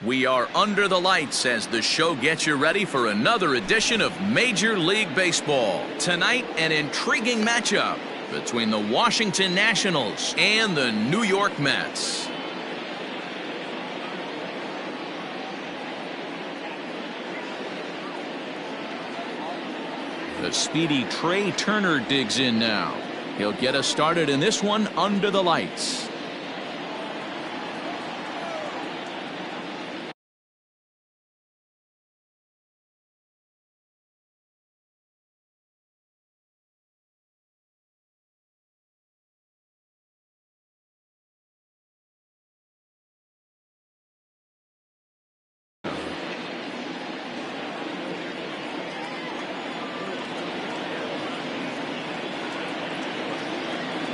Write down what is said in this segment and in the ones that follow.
We are under the lights as the show gets you ready for another edition of Major League Baseball. Tonight, an intriguing matchup between the Washington Nationals and the New York Mets. The speedy Trey Turner digs in now. He'll get us started in this one under the lights.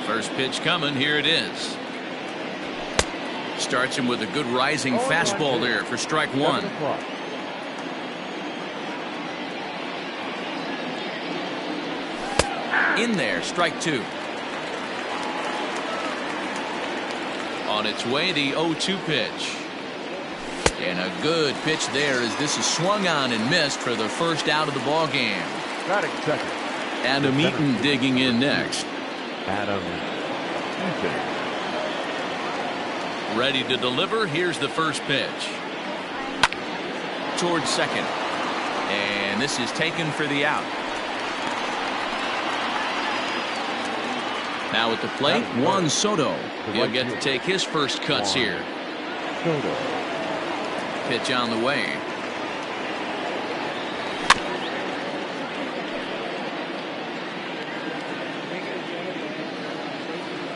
First pitch coming, here it is. Starts him with a good rising fastball there for strike one. In there, strike two. On its way, the 0-2 pitch. And a good pitch there as this is swung on and missed for the first out of the ball game. Batting second. Adam Eaton digging in next. Adam Eaton. Ready to deliver. Here's the first pitch. Towards second. And this is taken for the out. Now at the plate, Juan Soto. He'll get to take his first cuts here. Soto. Pitch on the way.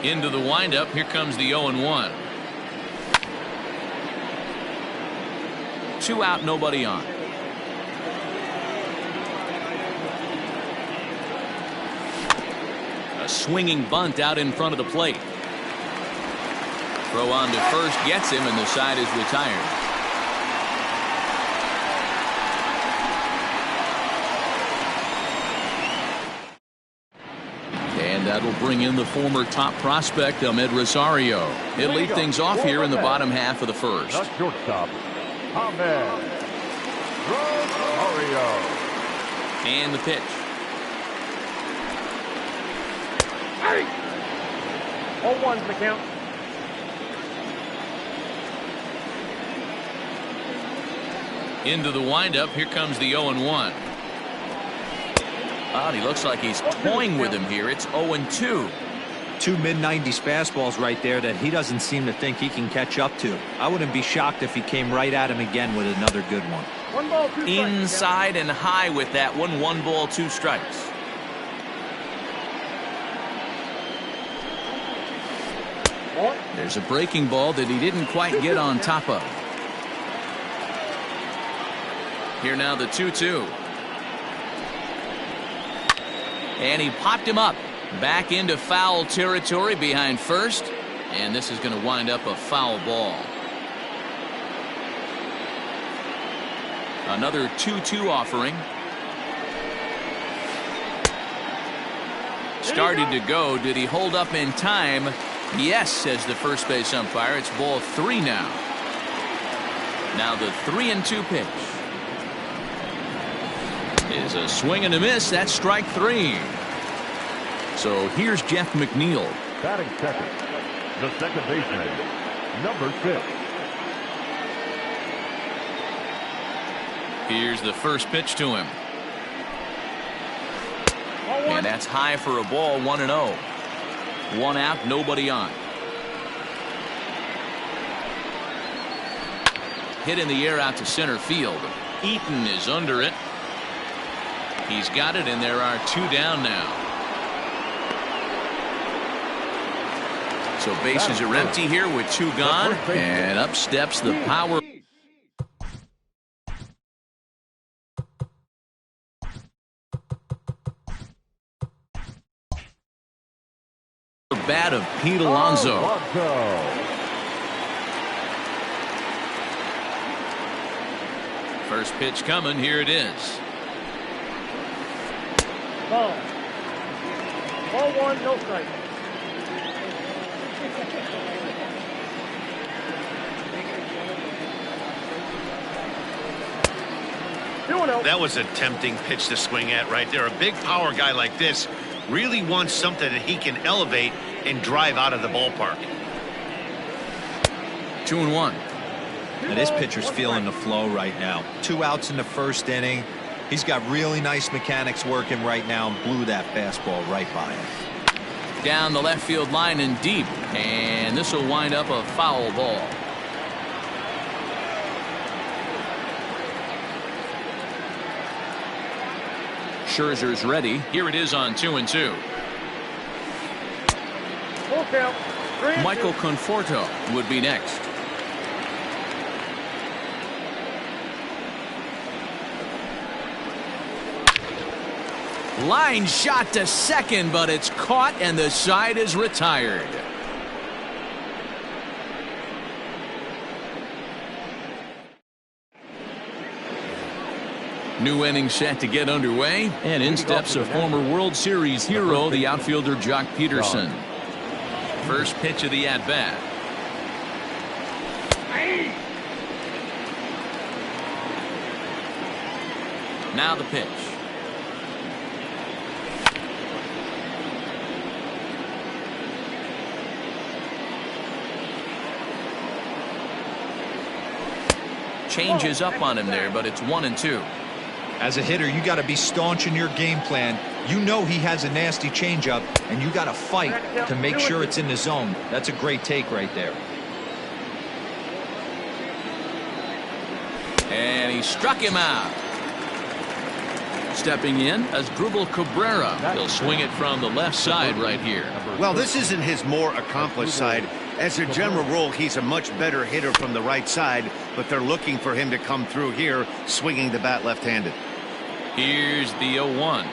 Into the windup. Here comes the 0-1. 2 out, nobody on. A swinging bunt out in front of the plate. Throw on to first gets him, and the side is retired. That'll bring in the former top prospect, Ahmed Rosario. He'll lead things off here in the bottom half of the first. The shortstop, Ahmed Rosario. And the pitch. 0-1's the count. Into the windup. Here comes the 0-1. Oh, he looks like he's toying with him here. It's 0-2. 2 mid-90s fastballs right there that he doesn't seem to think he can catch up to. I wouldn't be shocked if he came right at him again with another good one. 1 ball, 2 strikes. Inside and high with that one. 1 ball, 2 strikes. There's a breaking ball that he didn't quite get on top of. Here now the 2-2. And he popped him up back into foul territory behind first, and this is going to wind up a foul ball. Another 2-2 offering. Started to go. Did he hold up in time? Yes, says the first base umpire. It's ball 3 now. Now the 3-2 pitch is a swing and a miss. That's strike 3. So here's Jeff McNeil. Batting second, the second baseman, number 6. Here's the first pitch to him. And that's high for a ball. 1-0. 1 out, nobody on. Hit in the air out to center field. Eaton is under it. He's got it, and there are 2 down now. So bases are empty here with 2 gone, and up steps the power. Bat of Pete Alonso. First pitch coming. Here it is. Ball. Ball 1, no strike. That was a tempting pitch to swing at right there. A big power guy like this really wants something that he can elevate and drive out of the ballpark. 2-1. Now this pitcher's feeling the flow right now. 2 outs in the first inning. He's got really nice mechanics working right now and blew that fastball right by him. Down the left field line and deep, and this will wind up a foul ball. Scherzer's ready. Here it is on 2-2. Full count. 3-2. Michael Conforto would be next. Line shot to second, but it's caught and the side is retired. New inning set to get underway, and in steps a former World Series hero, the outfielder Jock Peterson. First pitch of the at-bat. Now the pitch. Changes up on him there, but it's 1-2. As a hitter, you got to be staunch in your game plan. You know he has a nasty changeup, and you got to fight to make sure it's in the zone. That's a great take right there. And he struck him out. Stepping in as Asdrubal Cabrera. He'll swing it from the left side right here. Well, this isn't his more accomplished side. As a general rule, he's a much better hitter from the right side, but they're looking for him to come through here, swinging the bat left-handed. Here's the 0-1.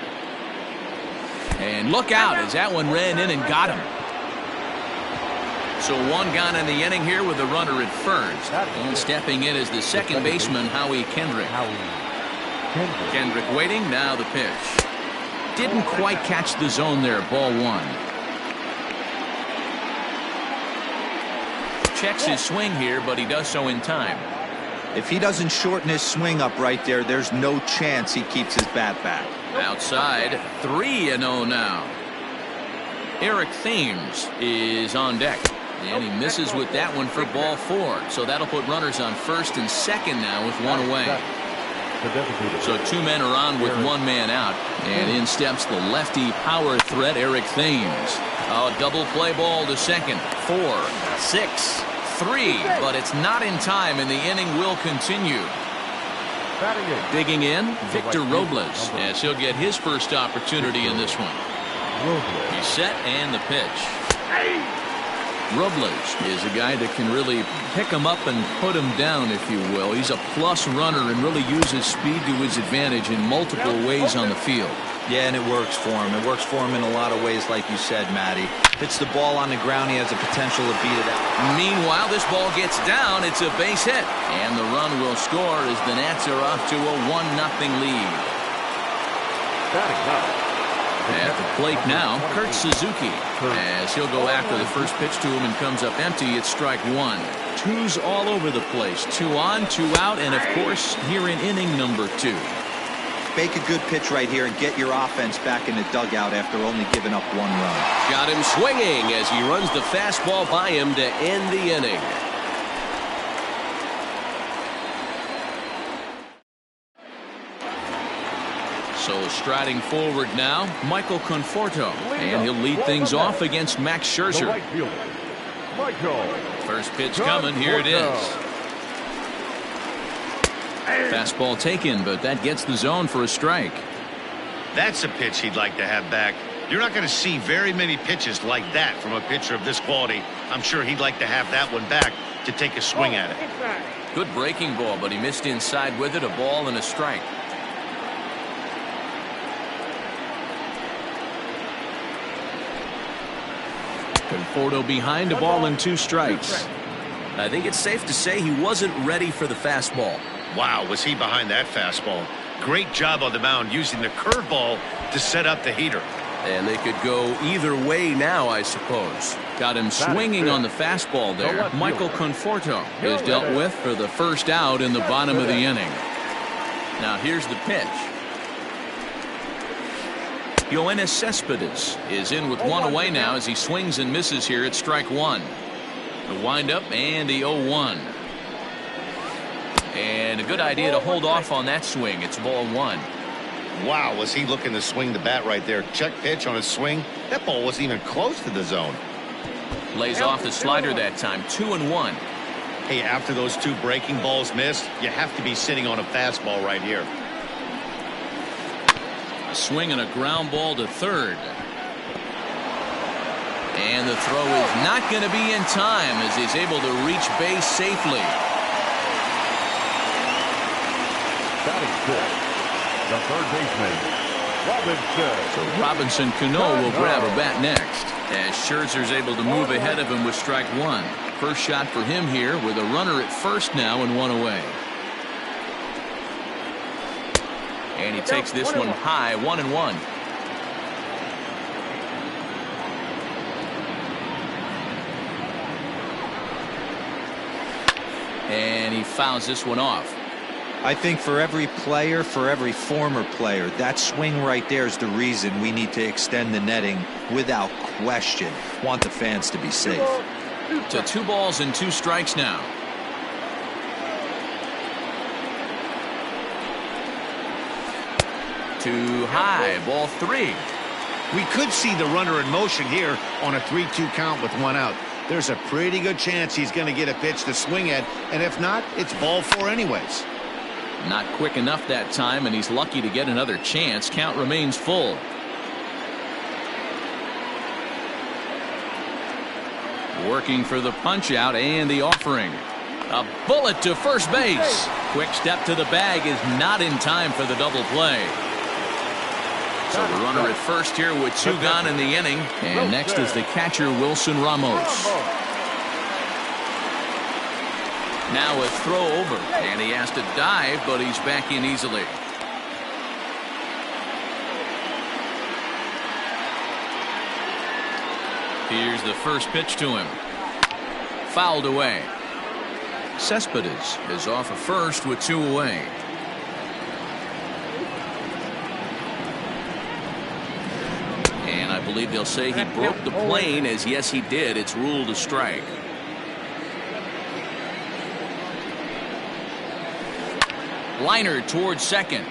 And look out as that one ran in and got him. So one gone in the inning here with the runner at first. And stepping in is the second baseman, Howie Kendrick. Kendrick waiting, now the pitch. Didn't quite catch the zone there, ball 1. Checks his swing here, but he does so in time. If he doesn't shorten his swing up right there, there's no chance he keeps his bat back. Outside, 3-0 now. Eric Thames is on deck. And he misses with that one for ball 4. So that'll put runners on first and second now with one away. So 2 men are on with 1 man out. And in steps the lefty power threat, Eric Thames. A double play ball to second. 4, 6, 3. But it's not in time, and the inning will continue. Digging in, Victor Robles, as he'll get his first opportunity in this one. He's set, and the pitch. Robles is a guy that can really pick him up and put him down, if you will. He's a plus runner and really uses speed to his advantage in multiple ways on the field. Yeah, and it works for him. It works for him in a lot of ways, like you said, Matty. Hits the ball on the ground, he has the potential to beat it out. Meanwhile, this ball gets down. It's a base hit. And the run will score as the Nats are off to a 1-0 lead. At the plate now, Kurt Suzuki, as he'll go after the first pitch to him and comes up empty. It's strike 1. 2's all over the place. 2 on, 2 out, and of course, here in inning number 2. Make a good pitch right here and get your offense back in the dugout after only giving up 1 run. Got him swinging as he runs the fastball by him to end the inning. So striding forward now, Michael Conforto, and he'll lead things off against Max Scherzer. First pitch coming, here it is. Fastball taken, but that gets the zone for a strike. That's a pitch he'd like to have back. You're not going to see very many pitches like that from a pitcher of this quality. I'm sure he'd like to have that one back to take a swing at it. Good breaking ball, but he missed inside with it, a ball and a strike. Conforto behind, a ball and 2 strikes. I think it's safe to say he wasn't ready for the fastball. Wow, was he behind that fastball. Great job on the mound using the curveball to set up the heater. And they could go either way now, I suppose. Got him swinging on the fastball there. Michael Conforto is dealt with for the first out in the bottom of the inning. Now here's the pitch. Yoenis Cespedes is in with one away now as he swings and misses here at strike one. The windup and the 0-1. And a good idea to hold off on that swing. It's ball one. Wow, was he looking to swing the bat right there? Check pitch on his swing. That ball wasn't even close to the zone. Lays off the slider that time. 2-1. Hey, after those two breaking balls missed, you have to be sitting on a fastball right here. A swing and a ground ball to third. And the throw is not going to be in time as he's able to reach base safely. Batting fifth, the third baseman, Robinson. So Robinson Cano will grab a bat next as Scherzer's able to move ahead of him with strike one. First shot for him here with a runner at first now and one away. And he takes this one high, 1-1. And he fouls this one off. I think for every player, for every former player, that swing right there is the reason we need to extend the netting without question. Want the fans to be safe. To 2 balls and 2 strikes now. Too high, ball 3. We could see the runner in motion here on a 3-2 count with one out. There's a pretty good chance he's going to get a pitch to swing at, and if not, it's ball 4 anyways. Not quick enough that time, and he's lucky to get another chance. Count remains full. Working for the punch out and the offering. A bullet to first base. Quick step to the bag is not in time for the double play. So the runner at first here with 2 gone in the inning. And next is the catcher, Wilson Ramos. Now a throw over, and he has to dive, but he's back in easily. Here's the first pitch to him. Fouled away. Cespedes is off of first with 2 away. And I believe they'll say he broke the plane, as yes he did. It's ruled a strike. Liner towards second.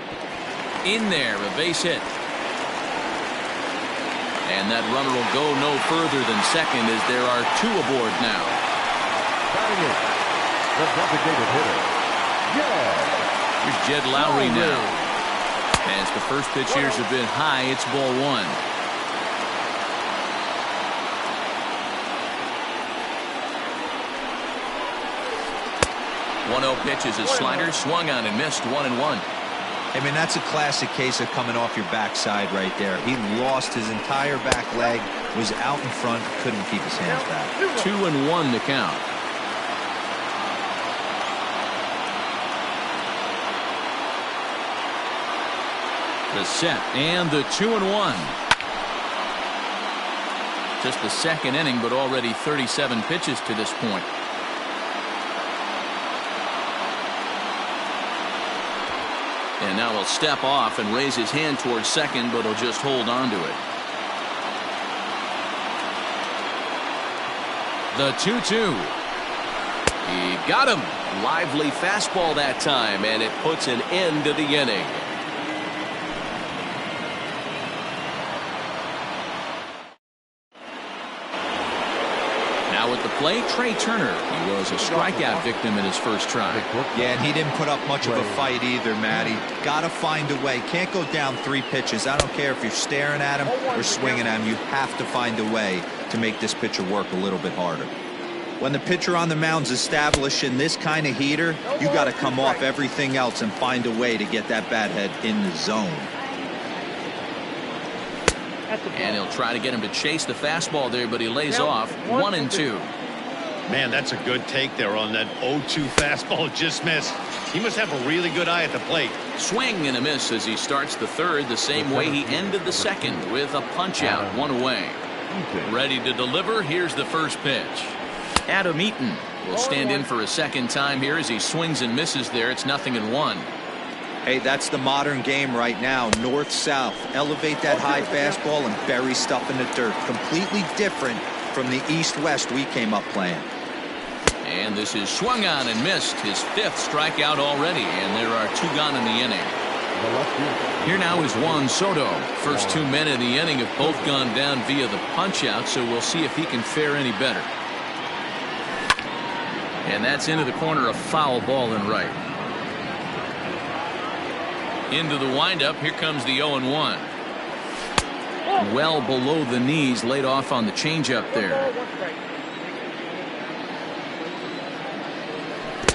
In there, a base hit. And that runner will go no further than second as there are 2 aboard now. Batting it, the designated hitter, Here's Jed Lowry now. As the first pitch here's a bit high, it's ball 1. One-0 pitch is a slider, swung on and missed, 1-1. I mean, that's a classic case of coming off your backside right there. He lost his entire back leg, was out in front, couldn't keep his hands back. 2-1 to count. The set and the 2-1. Just the second inning, but already 37 pitches to this point. And now he'll step off and raise his hand towards second, but he'll just hold on to it. The 2-2. He got him. Lively fastball that time, and it puts an end to the inning. Now at the plate, Trey Turner. He was a strikeout victim in his first try. Yeah, and he didn't put up much of a fight either, Matty. Gotta find a way. Can't go down 3 pitches. I don't care if you're staring at him or swinging at him. You have to find a way to make this pitcher work a little bit harder. When the pitcher on the mound's establishing this kind of heater, you got to come off everything else and find a way to get that bat head in the zone. And he'll try to get him to chase the fastball there, but he lays off. 1-2. Man, that's a good take there on that 0-2 fastball, just missed. He must have a really good eye at the plate. Swing and a miss as he starts the third the same way he ended the second, with a punch out, 1 away. Ready to deliver. Here's the first pitch. Adam Eaton will stand in for a second time here as he swings and misses there. It's 0-1. Hey, that's the modern game right now. North-south. Elevate that high fastball and bury stuff in the dirt. Completely different from the east-west we came up playing. And this is swung on and missed. His 5th strikeout already, and there are 2 gone in the inning. Here now is Juan Soto. First 2 men in the inning have both gone down via the punch-out, so we'll see if he can fare any better. And that's into the corner, a foul ball and right. Into the windup. Here comes the 0-1. Well below the knees, laid off on the changeup there.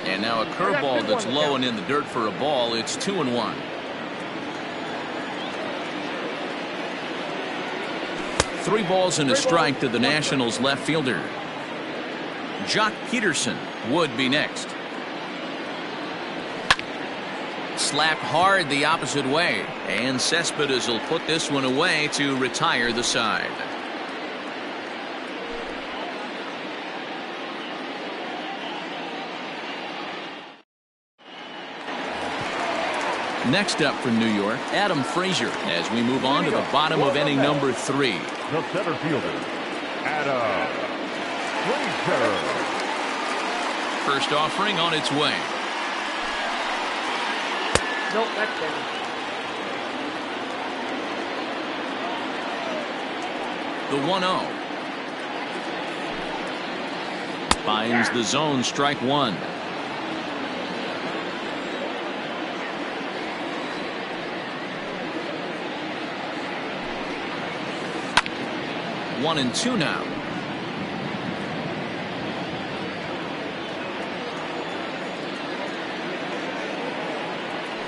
And now a curveball that's low and in the dirt for a ball. It's 2-1. Three balls and a strike to the Nationals left fielder. Jock Peterson would be next. Slapped hard the opposite way, and Cespedes will put this one away to retire the side. Next up from New York, Adam Frazier, as we move on to the bottom of inning number 3. The center fielder, Adam Frazier. First offering on its way. Nope, that's down. The 1-0. Finds the zone, strike 1. One and 2 now.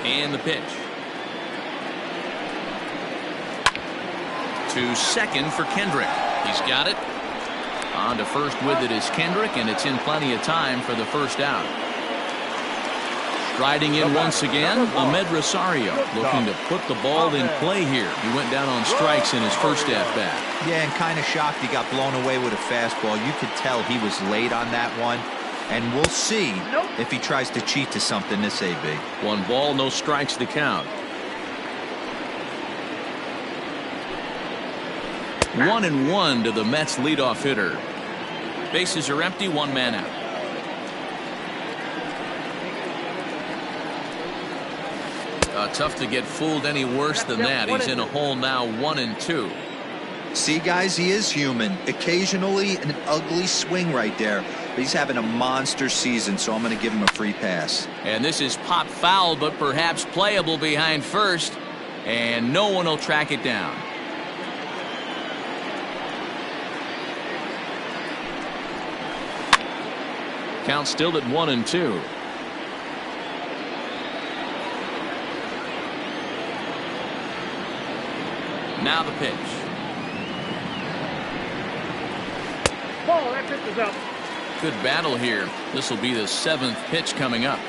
And the pitch. To second for Kendrick. He's got it. On to first with it is Kendrick, and it's in plenty of time for the first out. Striding in once again, Ahmed Rosario, looking to put the ball in play here. He went down on strikes in his first at-bat. Yeah, and kind of shocked he got blown away with a fastball. You could tell he was late on that one. And we'll see if he tries to cheat to something this AB. 1 ball, no strikes to count. 1-1 to the Mets leadoff hitter. Bases are empty, 1 man out. Tough to get fooled any worse than that. He's in a hole now, 1-2. See, guys, he is human. Occasionally an ugly swing right there. But he's having a monster season, so I'm going to give him a free pass. And this is pop foul, but perhaps playable behind first. And no one will track it down. Count still at 1-2. Now the pitch. Ball, that pitch is up. Good battle here. This will be the 7th pitch coming up.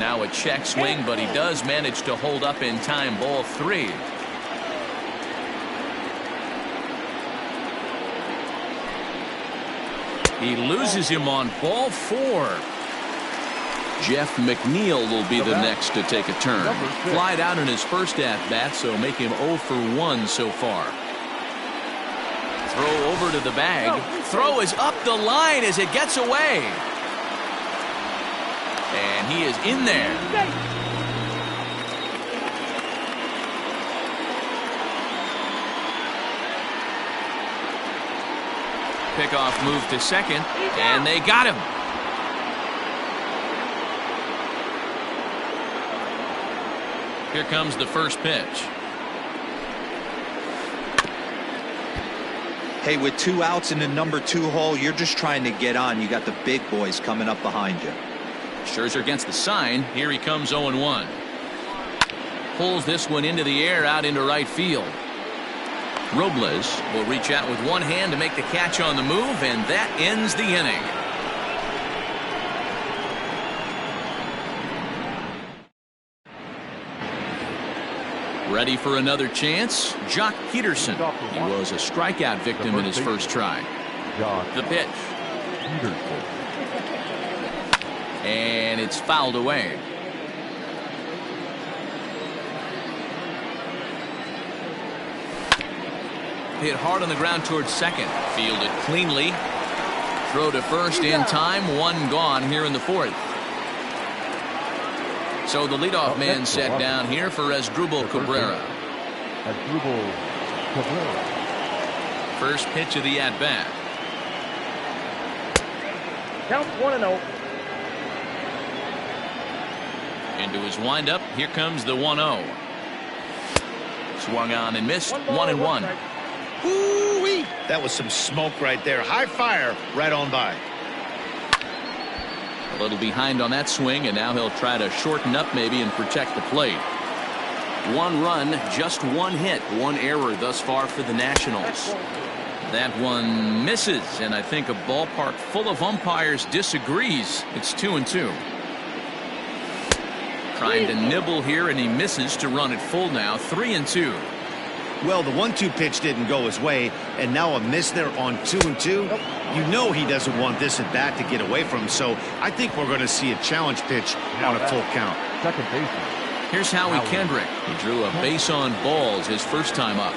Now a check swing, but he does manage to hold up in time. Ball 3. He loses him on ball 4. Jeff McNeil will be the next to take a turn. Flied out in his first at-bat, so make him 0 for 1 so far. Throw over to the bag. Throw is up the line as it gets away. And he is in there. Pickoff move to second, and they got him. Here comes the first pitch. Hey, with 2 outs in the number 2 hole, you're just trying to get on. You got the big boys coming up behind you. Scherzer gets the sign. Here he comes 0-1. Pulls this one into the air out into right field. Robles will reach out with one hand to make the catch on the move, and that ends the inning. Ready for another chance? Jock Peterson. He was a strikeout victim in his first try. The pitch. And it's fouled away. Hit hard on the ground towards second. Fielded cleanly. Throw to first in time. One gone here in the fourth. So the leadoff man set down here for Asdrubal Cabrera. Asdrubal Cabrera. First pitch of the at-bat. Count 1-0. Into his windup. Here comes the 1-0. Swung on and missed. 1-1. Ooh-wee. That was some smoke right there. High fire right on by. A little behind on that swing, and now he'll try to shorten up maybe and protect the plate. One run, just one hit, one error thus far for the Nationals. That one misses, and I think a ballpark full of umpires disagrees. It's 2-2. Trying to nibble here, and he misses to run it full now. 3-2. Well, the 1-2 pitch didn't go his way, and now a miss there on 2-2. You know he doesn't want this at bat to get away from him, so I think we're going to see a challenge pitch on a full count. Second baseman. Here's Howie Kendrick. He drew a base on balls his first time up.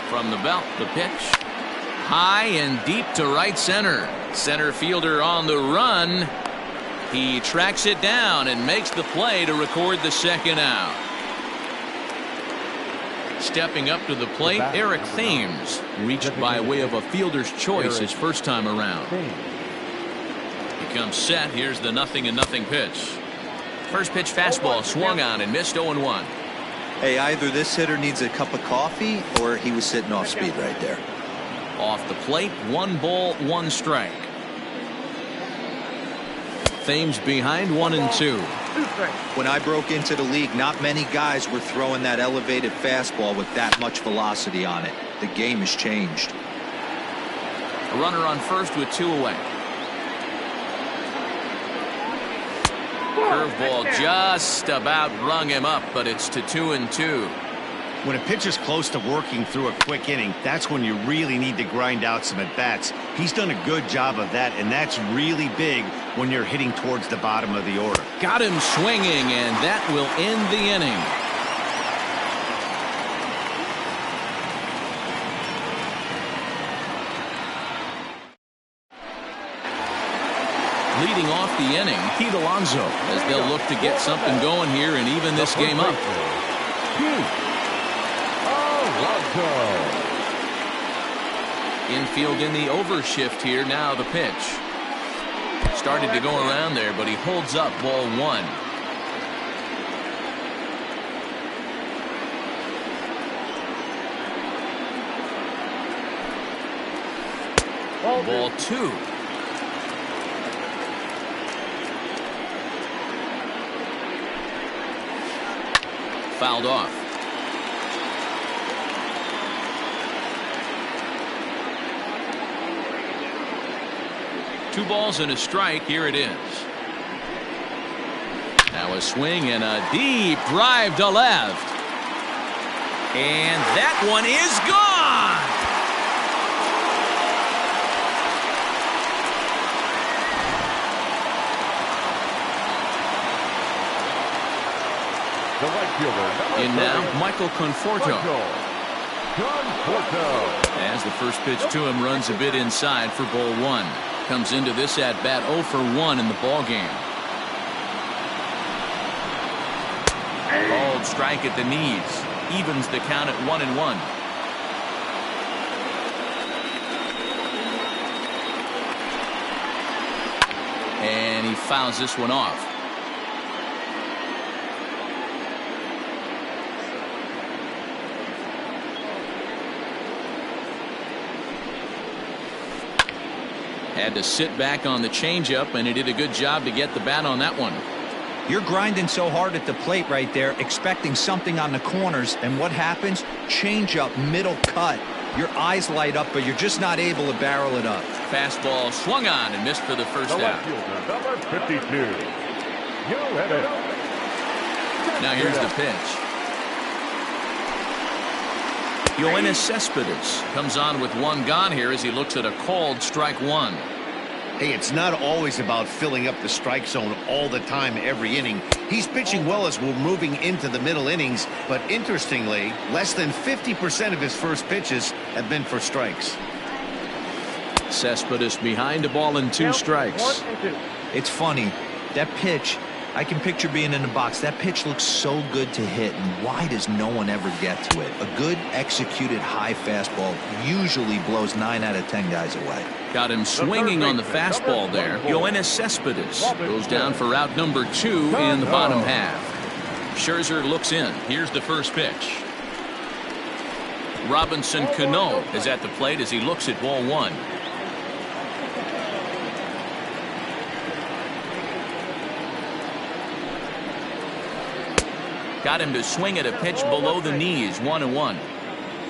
From the belt, the pitch. High and deep to right center. Center fielder on the run. He tracks it down and makes the play to record the second out. Stepping up to the plate, Eric Thames reached by way of a fielder's choice his first time around. He comes set. Here's the 0-0 pitch. First pitch fastball swung on and missed. 0-1. Hey, either this hitter needs a cup of coffee or he was sitting off speed right there. Off the plate, 1 ball, 1 strike. Thames behind 1-2. When I broke into the league, not many guys were throwing that elevated fastball with that much velocity on it. The game has changed. A runner on first with 2 away. Curveball just about rung him up, but it's to 2-2. When a pitcher's close to working through a quick inning, that's when you really need to grind out some at-bats. He's done a good job of that, and that's really big when you're hitting towards the bottom of the order. Got him swinging, and that will end the inning. Leading off the inning, Pete Alonso, as they'll look to get something going here and even this game up. Infield in the overshift here. Now the pitch. Started to go around there, but he holds up ball 1. Ball 2. Fouled off. Two balls and a strike. Here it is. Now a swing and a deep drive to left. And that one is gone. The right fielder. In now, Michael Conforto. Conforto. As the first pitch to him runs a bit inside for ball 1. Comes into this at bat 0 for 1 in the ball game. Called strike at the knees. Evens the count at 1-1. And he fouls this one off. Had to sit back on the changeup, and he did a good job to get the bat on that one. You're grinding so hard at the plate right there, expecting something on the corners, and what happens? Changeup, middle cut. Your eyes light up, but you're just not able to barrel it up. Fastball swung on and missed for the first out. Number 52. Joe Hedges. Now here's the pitch. Yoenis Cespedes comes on with 1 gone here as he looks at a called strike 1. Hey, it's not always about filling up the strike zone all the time every inning. He's pitching well as we're moving into the middle innings, but interestingly, less than 50% of his first pitches have been for strikes. Cespedes behind a ball and 2 strikes. It's funny. That pitch, I can picture being in the box. That pitch looks so good to hit, and why does no one ever get to it? A good executed high fastball usually blows 9 out of 10 guys away. Got him swinging on the fastball there. Yoenis Cespedes goes down for out number 2 in the bottom half. Scherzer looks in. Here's the first pitch. Robinson Cano is at the plate as he looks at ball 1. Got him to swing at a pitch below the knees, 1-1.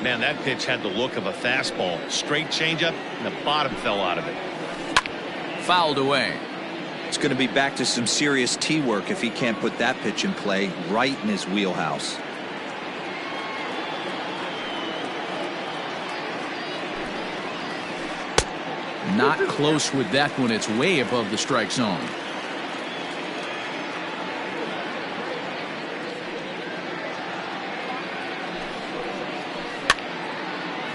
Man, that pitch had the look of a fastball. Straight changeup, and the bottom fell out of it. Fouled away. It's going to be back to some serious tee work if he can't put that pitch in play right in his wheelhouse. Not close with that one. It's way above the strike zone.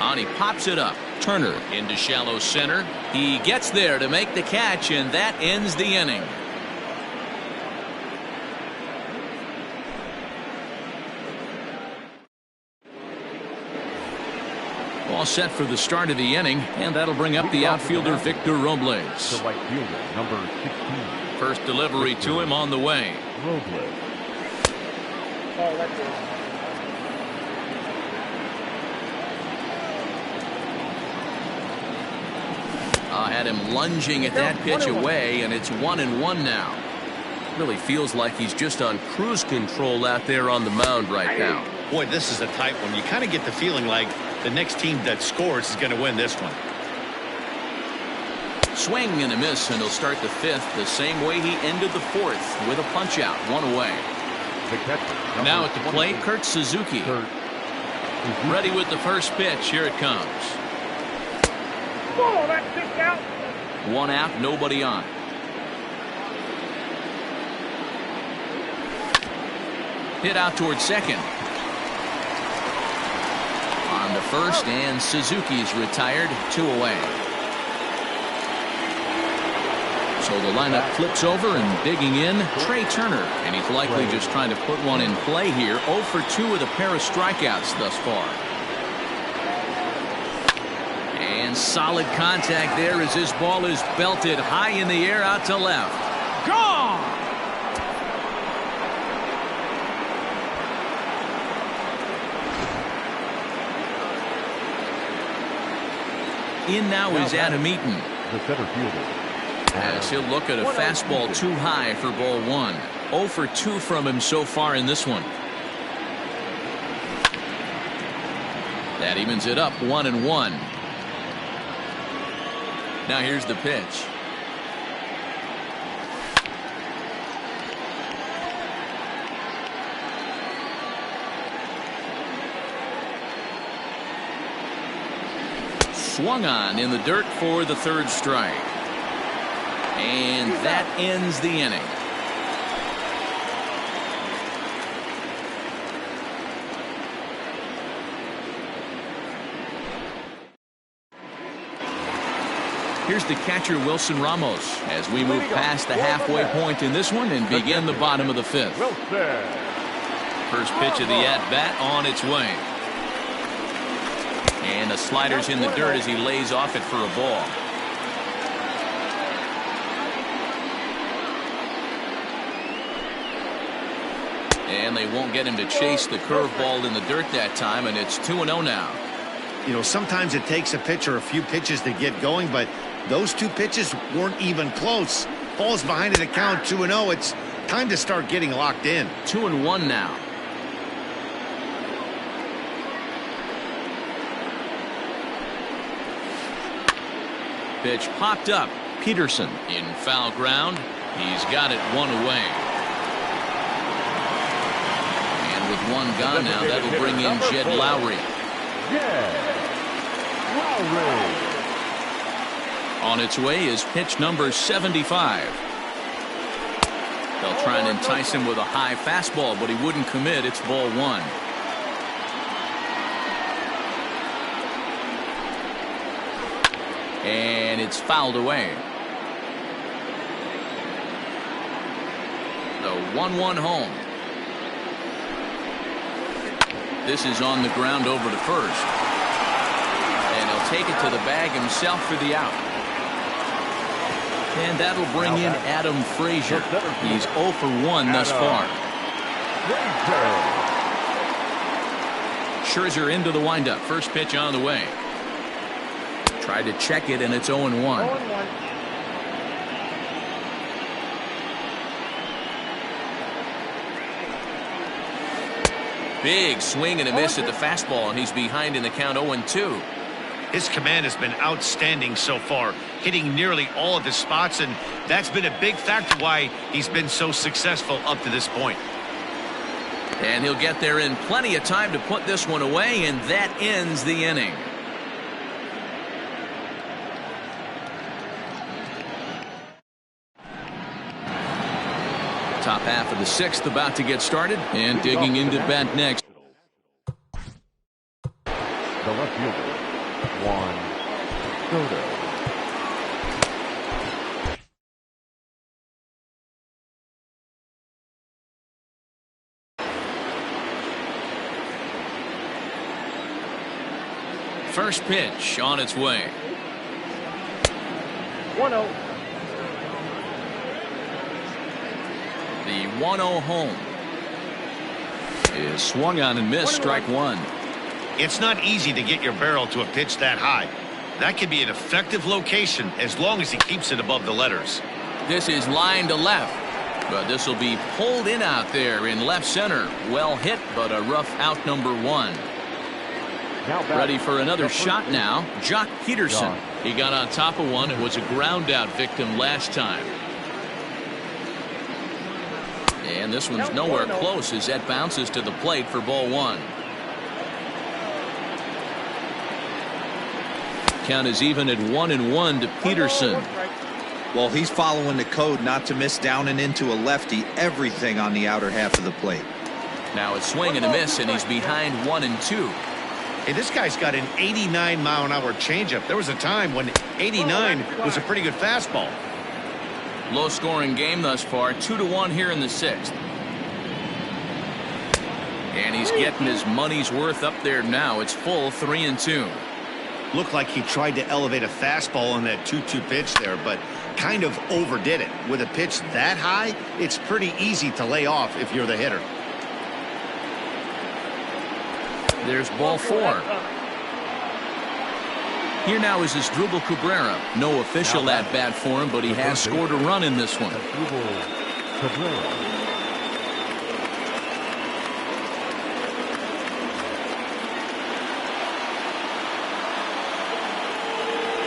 On he pops it up. Turner into shallow center. He gets there to make the catch, and that ends the inning. All set for the start of the inning, and that'll bring up the outfielder Victor Robles. The right fielder, number 16. First delivery to him on the way. Robles. Oh, that's it. Had him lunging at that pitch away, and it's 1-1 now. Really feels like he's just on cruise control out there on the mound right now. Boy, this is a tight one. You kind of get the feeling like the next team that scores is going to win this one. Swing and a miss, and he'll start the 5th the same way he ended the 4th with a punch out, 1 away. The catcher, Now at the plate, Kurt Suzuki. Ready with the first pitch. Here it comes. Oh, that's 6 out. 1 out, nobody on. Hit out towards second. On to first, and Suzuki's retired, 2 away. So the lineup flips over, and digging in, Trey Turner. And he's likely just trying to put one in play here. 0 for 2 with a pair of strikeouts thus far. And solid contact there as this ball is belted high in the air out to left. Gone! In now is Adam Eaton. The center fielder. As he'll look at a fastball too high for ball 1. 0 for 2 from him so far in this one. That evens it up, 1-1. Now here's the pitch. Swung on in the dirt for the 3rd strike. And that ends the inning. Here's the catcher, Wilson Ramos, as we move past the halfway point in this one and begin the bottom of the 5th. First pitch of the at-bat on its way. And the slider's in the dirt as he lays off it for a ball. And they won't get him to chase the curveball in the dirt that time, and it's 2-0 now. You know, sometimes it takes a pitcher a few pitches to get going, but those 2 pitches weren't even close. Falls behind in the count, 2-0. It's time to start getting locked in. 2-1 now. Pitch popped up. Peterson in foul ground. He's got it 1 away. And with 1 gone now, that'll bring in Jed Lowry. On its way is pitch number 75. They'll try and entice him with a high fastball, but he wouldn't commit. It's ball one. And it's fouled away. The 1-1 home. This is on the ground over to first. And he'll take it to the bag himself for the out. And that'll bring in Adam Frazier. He's 0 for 1 thus far. Scherzer into the windup. First pitch on the way. Tried to check it, and it's 0-1. 0-1. Big swing and a miss at the fastball, and he's behind in the count 0-2. His command has been outstanding so far, hitting nearly all of his spots, and that's been a big factor why he's been so successful up to this point. And he'll get there in plenty of time to put this one away, and that ends the inning. Top half of the sixth about to get started, and digging into bat next. The left fielder, Juan Soto. First pitch on its way. 1-0. The 1-0 home is swung on and missed. Strike one. It's not easy to get your barrel to a pitch that high. That can be an effective location as long as he keeps it above the letters. This is line to left, but this will be pulled in out there in left center. Well hit, but a rough out number one. Ready for another shot now. Jock Peterson. He got on top of one and was a ground out victim last time. And this one's nowhere close as that bounces to the plate for ball one. Count is even at 1-1 to Peterson. Well, he's following the code not to miss down and into a lefty. Everything on the outer half of the plate. Now it's swing and a miss, and he's behind 1-2. Hey, this guy's got an 89-mile-an-hour changeup. There was a time when 89 was a pretty good fastball. Low scoring game thus far, 2-1 here in the sixth. And he's getting his money's worth up there now. It's full 3-2. Looked like he tried to elevate a fastball on that 2-2 pitch there, but kind of overdid it. With a pitch that high, it's pretty easy to lay off if you're the hitter. There's ball four. Here now is Asdrubal Cabrera. No official at bat for him, but he has scored a run in this one.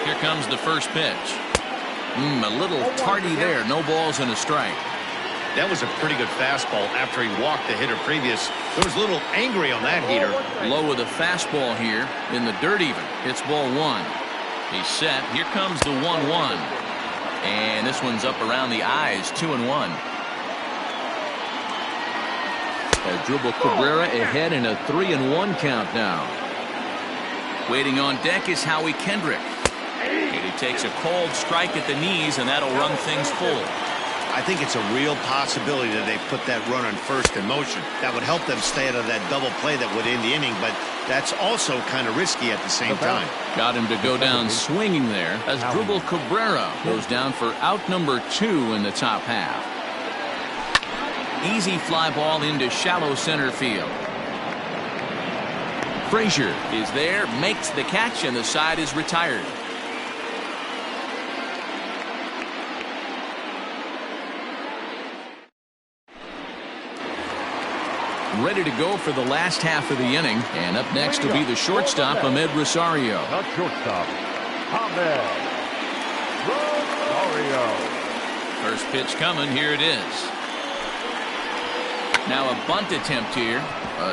Here comes the first pitch. A little tardy there. No balls and a strike. That was a pretty good fastball after he walked the hitter previous. There was a little angry on that heater. Low with a fastball here in the dirt even. It's ball one. He's set. Here comes the 1-1. And this one's up around the eyes. 2-1. Asdrubal Cabrera ahead in a 3-1 count now. Waiting on deck is Howie Kendrick. And he takes a cold strike at the knees, and that'll run things full. I think it's a real possibility that they put that run on first in motion. That would help them stay out of that double play that would end the inning, but that's also kind of risky at the same time. Got him to go down swinging there. Asdrubal Cabrera goes down for out number 2 in the top half. Easy fly ball into shallow center field. Frazier is there, makes the catch, and the side is retired. Ready to go for the last half of the inning, and up next will be the shortstop, Ahmed Rosario. The shortstop, Ahmed Rosario. First pitch coming. Here it is. Now a bunt attempt here.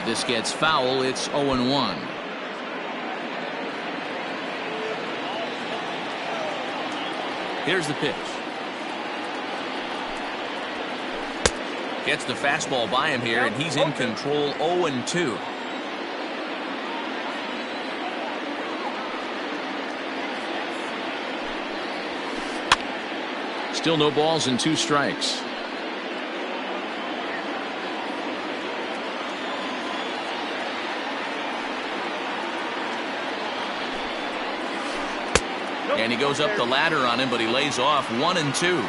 This gets foul. It's 0-1. Here's the pitch. Gets the fastball by him here, and he's in control. 0-2. Still no balls and 2 strikes. And he goes up the ladder on him, but he lays off. 1-2.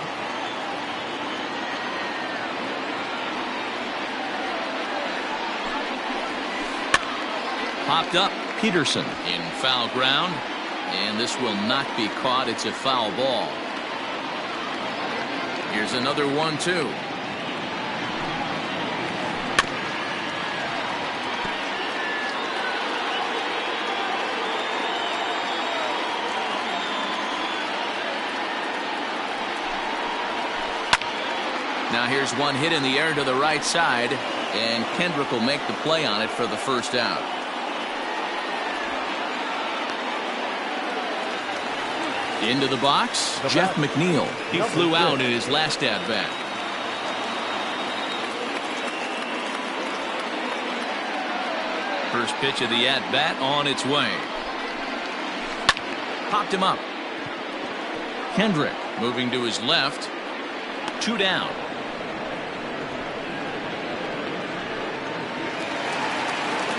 Popped up. Peterson in foul ground, and this will not be caught. It's a foul ball. Here's another 1-2. Now here's one hit in the air to the right side, and Kendrick will make the play on it for the first out. Into the box, Jeff McNeil. He flew out in his last at-bat. First pitch of the at-bat on its way. Popped him up. Kendrick moving to his left. 2 down.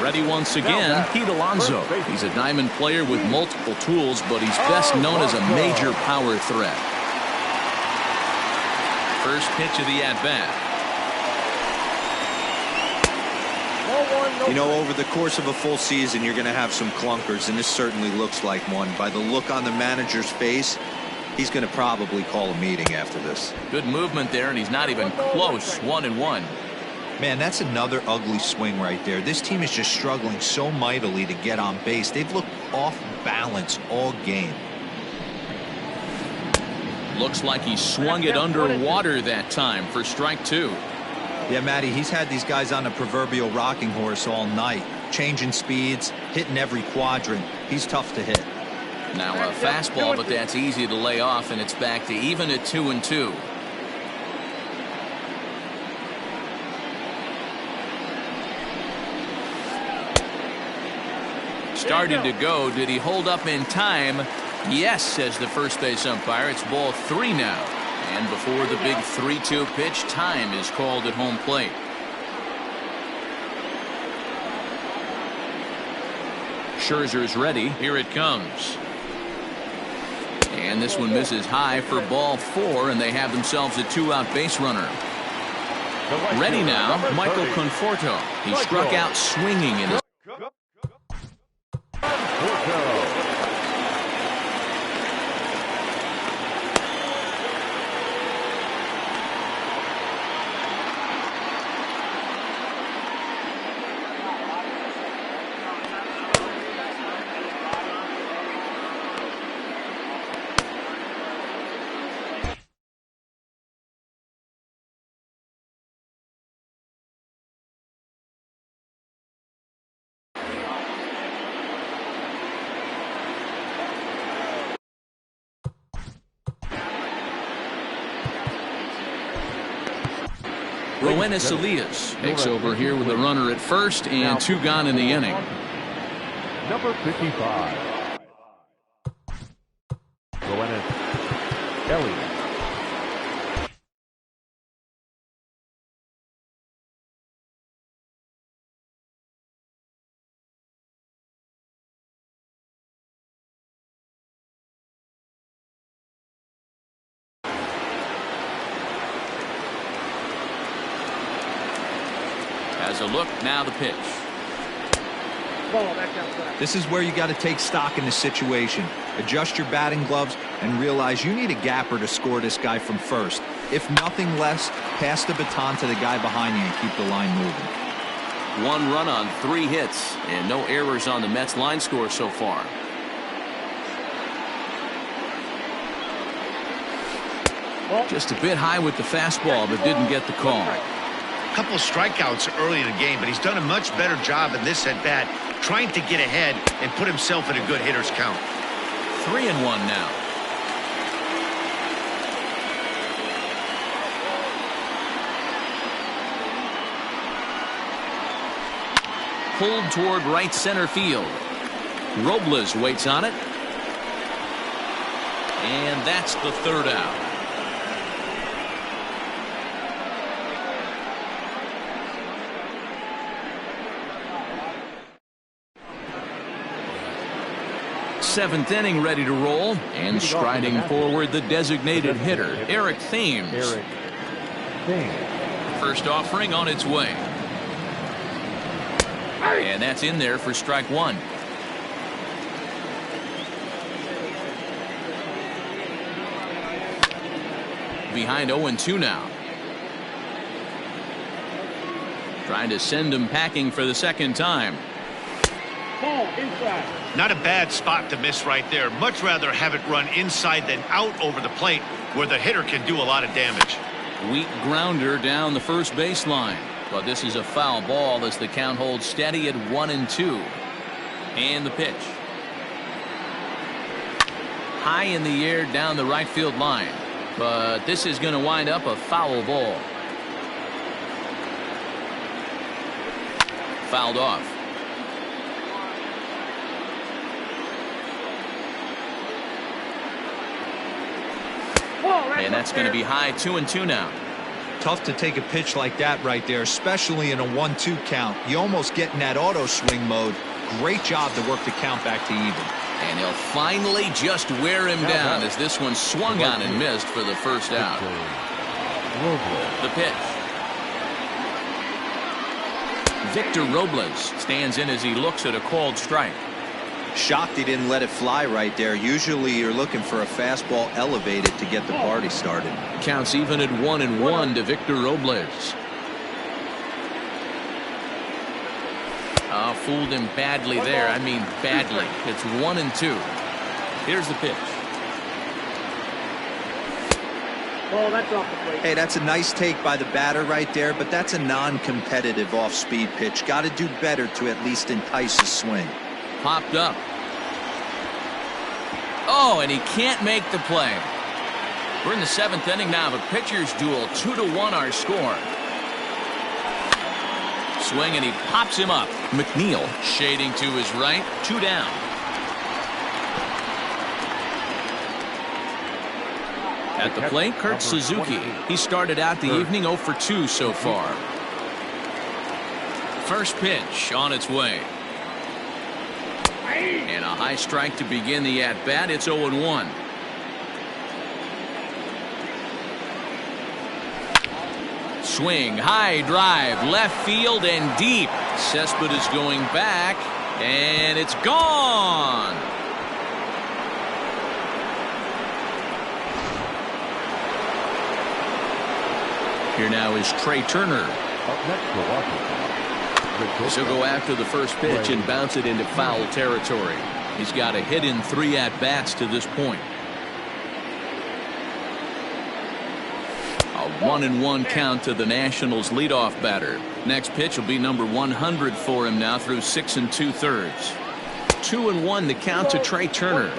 Ready once again, Pete Alonso. He's a diamond player with multiple tools, but he's best known as a major power threat. First pitch of the at-bat. You know, over the course of a full season, you're going to have some clunkers, and this certainly looks like one. By the look on the manager's face, he's going to probably call a meeting after this. Good movement there, and he's not even close. 1-1. Man, that's another ugly swing right there. This team is just struggling so mightily to get on base. They've looked off balance all game. Looks like he swung it underwater that time for strike 2. Yeah, Matty, he's had these guys on a proverbial rocking horse all night, changing speeds, hitting every quadrant. He's tough to hit. Now a fastball, but that's easy to lay off, and it's back to even at 2-2. Started to go. Did he hold up in time? Yes, says the first base umpire. It's ball 3 now. And before the big 3-2 pitch, time is called at home plate. Scherzer's ready. Here it comes. And this one misses high for ball 4, and they have themselves a 2-out base runner. Ready now, Michael Conforto. He struck out swinging in his Roenis Elias takes over here with a runner at first and 2 gone in the inning. Number 55. Roenis Elias. Has a look, now the pitch. This is where you got to take stock in the situation. Adjust your batting gloves and realize you need a gapper to score this guy from first. If nothing less, pass the baton to the guy behind you and keep the line moving. 1 run on 3 hits and no errors on the Mets line score so far. Just a bit high with the fastball, but didn't get the call. Couple strikeouts early in the game, but he's done a much better job in this at-bat trying to get ahead and put himself in a good hitter's count. 3-1 now. pulled toward right center field. Robles waits on it. And that's the third out. Seventh inning ready to roll, and striding forward the designated hitter, Eric Thames. First offering on its way. And that's in there for strike one. Behind 0-2 now. Trying to send him packing for the second time. Ball inside. Not a bad spot to miss right there. Much rather have it run inside than out over the plate where the hitter can do a lot of damage. Weak grounder down the first baseline. But this is a foul ball as the count holds steady at 1-2. And the pitch. High in the air down the right field line. But this is going to wind up a foul ball. Fouled off. And that's going to be high 2-2 now. Tough to take a pitch like that right there, especially in a 1-2 count. You almost get in that auto swing mode. Great job to work the count back to even. And he'll finally just wear him down as this one swung on and missed for the first out. The pitch. Victor Robles stands in as he looks at a called strike. Shocked he didn't let it fly right there. Usually you're looking for a fastball elevated to get the party started. Counts even at 1-1 to Victor Robles. Fooled him badly there. I mean badly. It's 1-2. Here's the pitch. Oh, that's off the plate. Hey, that's a nice take by the batter right there, but that's a non-competitive off-speed pitch. Got to do better to at least entice a swing. Popped up. Oh, and he can't make the play. We're in the seventh inning now of a pitcher's duel. 2-1 our score. Swing, and he pops him up. McNeil shading to his right. 2 down. At the plate, Kurt Suzuki. He started out the evening 0 for 2 so far. First pitch on its way. And a high strike to begin the at-bat. It's 0-1. Swing, high drive, left field and deep. Cespedes going back, and it's gone. Here now is Trey Turner. Up next for Washington. He'll go after the first pitch and bounce it into foul territory. He's got a hit in 3 at-bats to this point. A 1-1 count to the Nationals leadoff batter. Next pitch will be number 100 for him now through 6 2/3. 2-1 the count to Trey Turner.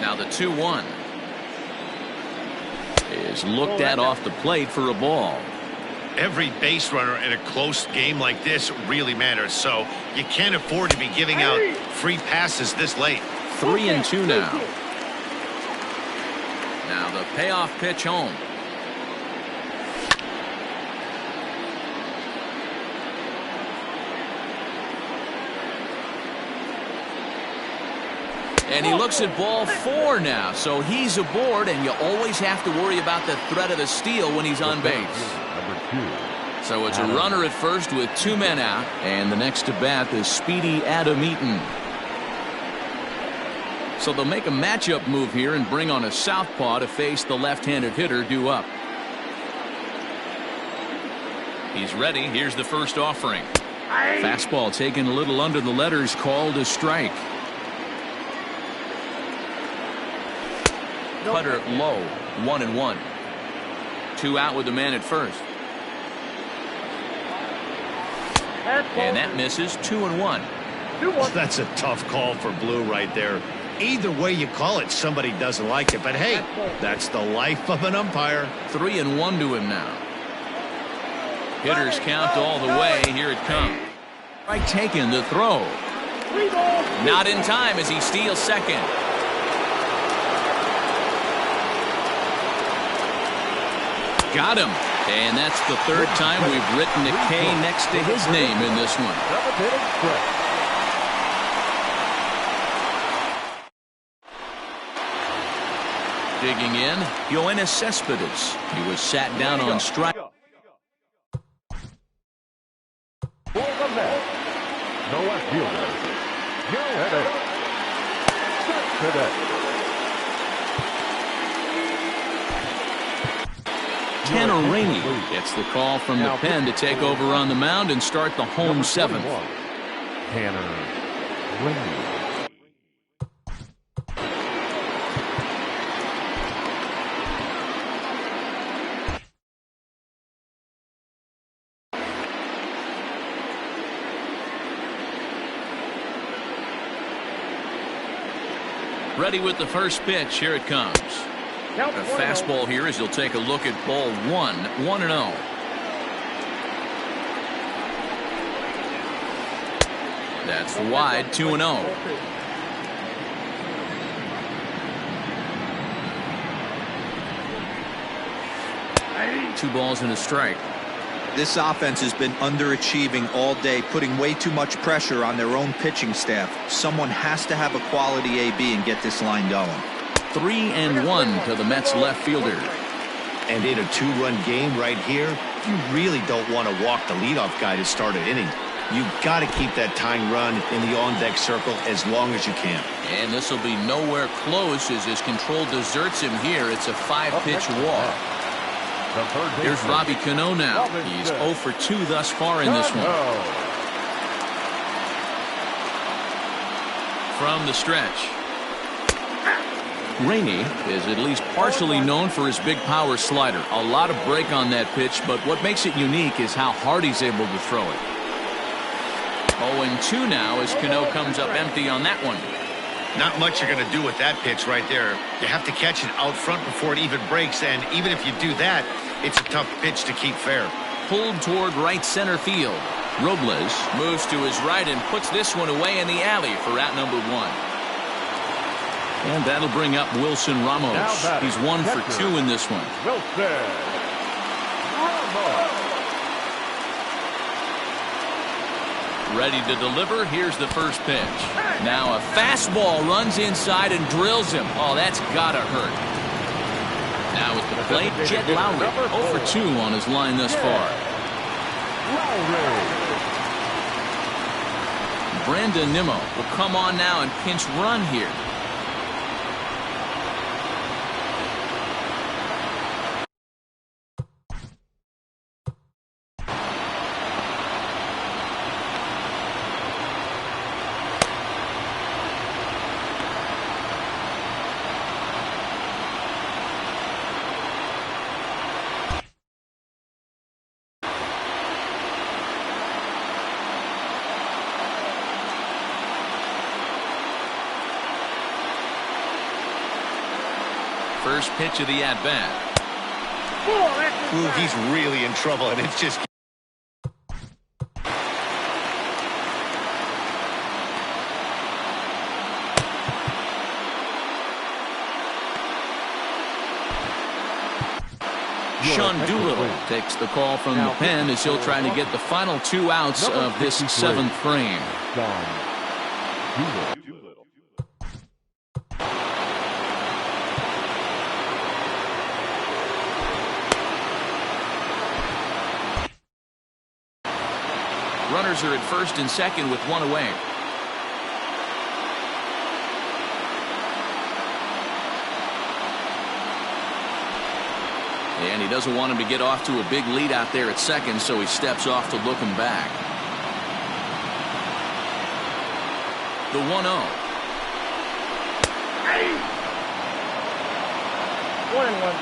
Now the 2-1 is looked at off the plate for a ball. Every base runner in a close game like this really matters, so you can't afford to be giving out free passes this late. 3-2 now. Now the payoff pitch home. And he looks at ball 4 now, so he's aboard, and you always have to worry about the threat of the steal when he's on base. So it's a runner at first with 2 men out, and the next to bat is speedy Adam Eaton. So they'll make a matchup move here and bring on a southpaw to face the left-handed hitter due up. He's ready. Here's the first offering. Fastball taken a little under the letters, called a strike. Cutter low, 1-1. 2 out with the man at first. And that misses. 2-1. That's a tough call for Blue right there. Either way you call it, somebody doesn't like it. But hey, that's the life of an umpire. 3-1 to him now. Hitters count all the way. Here it comes. Right taken the throw. Not in time as he steals second. Got him. And that's the third time we've written a K next to his name in this one. Digging in, Yoenis Cespedes. He was sat down on strike. For the Mets, no left fielder, Yoenis Cespedes. Tanner Rainey gets the call from the pen to take over on the mound and start the home seventh. Tanner Rainey. Ready with the first pitch. Here it comes. A fastball here as he'll take a look at ball 1-0. That's wide, 2-0. Two balls and a strike. This offense has been underachieving all day, putting way too much pressure on their own pitching staff. Someone has to have a quality AB and get this line going. 3-1 to the Mets left fielder. And in a two-run game right here, you really don't want to walk the leadoff guy to start an inning. You've got to keep that tying run in the on-deck circle as long as you can. And this will be nowhere close as his control deserts him here. It's a 5-pitch walk. Here's Robbie Cano now. He's 0 for 2 thus far in this one. From the stretch. Rainey is at least partially known for his big power slider. A lot of break on that pitch, but what makes it unique is how hard he's able to throw it. 0-2 now as Cano comes up empty on that one. Not much you're going to do with that pitch right there. You have to catch it out front before it even breaks, and even if you do that, it's a tough pitch to keep fair. Pulled toward right center field. Robles moves to his right and puts this one away in the alley for out number 1. And that'll bring up Wilson Ramos. He's 1 for 2 in this one. Wilson Ramos. Ready to deliver. Here's the first pitch. Now a fastball runs inside and drills him. Oh, that's gotta hurt. Now at the plate, Jed Lowry 0 for 2 on his line thus far. Brandon Nimmo will come on now and pinch run here. First pitch of the at-bat. Ooh, he's really in trouble, and it's just... Sean Doolittle takes the call from the pen as he'll try to get the final 2 outs of this 7th frame. Runners are at first and second with 1 away. And he doesn't want him to get off to a big lead out there at second, so he steps off to look him back. The 1-0. 1-1.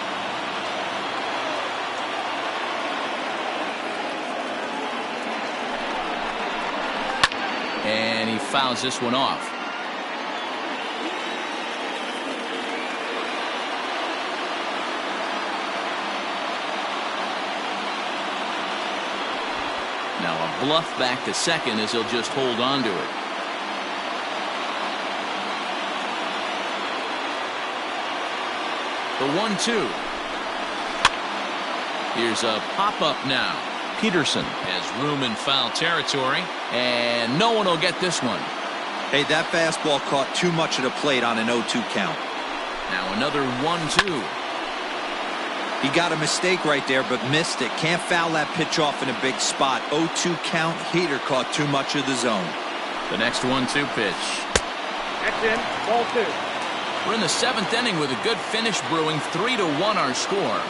And he fouls this one off. bluff back to second as he'll just hold on to it. The 1-2. Here's a pop-up now. Peterson has room in foul territory, and no one will get this one. Hey, that fastball caught too much of the plate on an 0-2 count. Now another 1-2. He got a mistake right there, but missed it. Can't foul that pitch off in a big spot. 0-2 count. Heater caught too much of the zone. The next 1-2 pitch. That's in. Ball 2. We're in the 7th inning with a good finish brewing. 3-1 our score.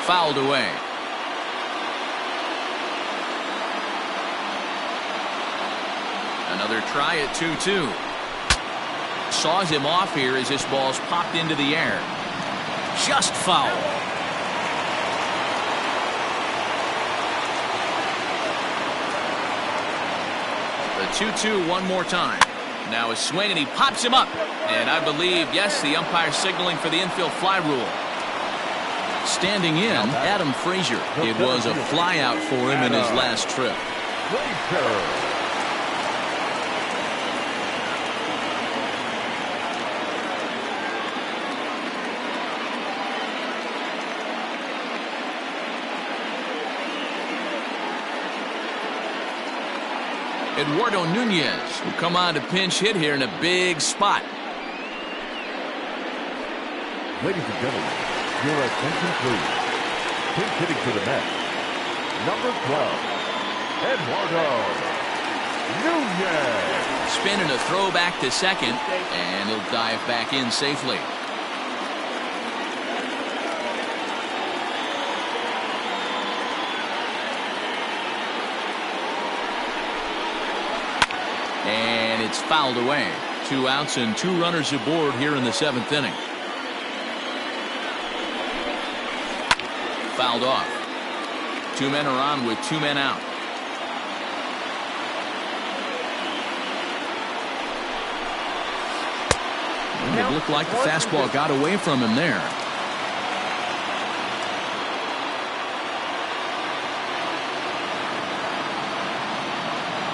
Fouled away. Another try at 2-2. Saws him off here as this ball's popped into the air. Just foul. The 2-2 one more time. Now a swing and he pops him up. And I believe, yes, the umpire signaling for the infield fly rule. Standing in, Adam Frazier. It was a fly out for him in his last trip. Eduardo Nunez will come on to pinch hit here in a big spot. Ladies and gentlemen, your attention please. Pinch hitting to the net. Number 12, Eduardo Nunez. Spinning a throw back to second, and he'll dive back in safely. And it's fouled away. 2 outs and 2 runners aboard here in the 7th inning. Fouled off. 2 men are on with 2 men out. It looked like the fastball got away from him there.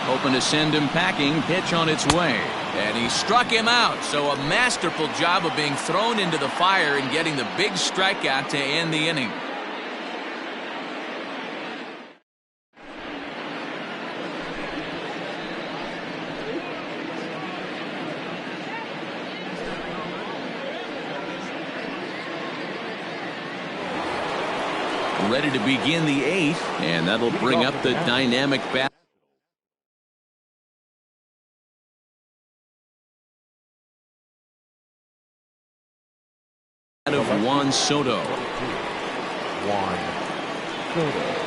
Hoping to send him packing. Pitch on its way. And he struck him out. So a masterful job of being thrown into the fire and getting the big strikeout to end the inning. Ready to begin the 8th, and that'll bring up the dynamic bat. Of Juan Soto. Juan Soto.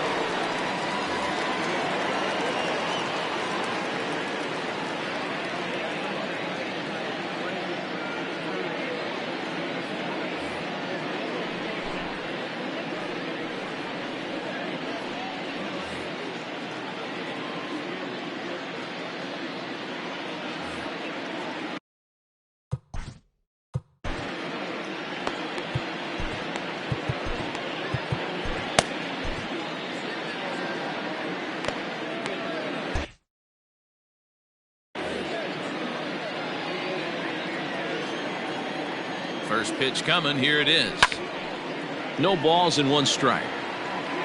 First pitch coming. Here it is. No balls and 1 strike.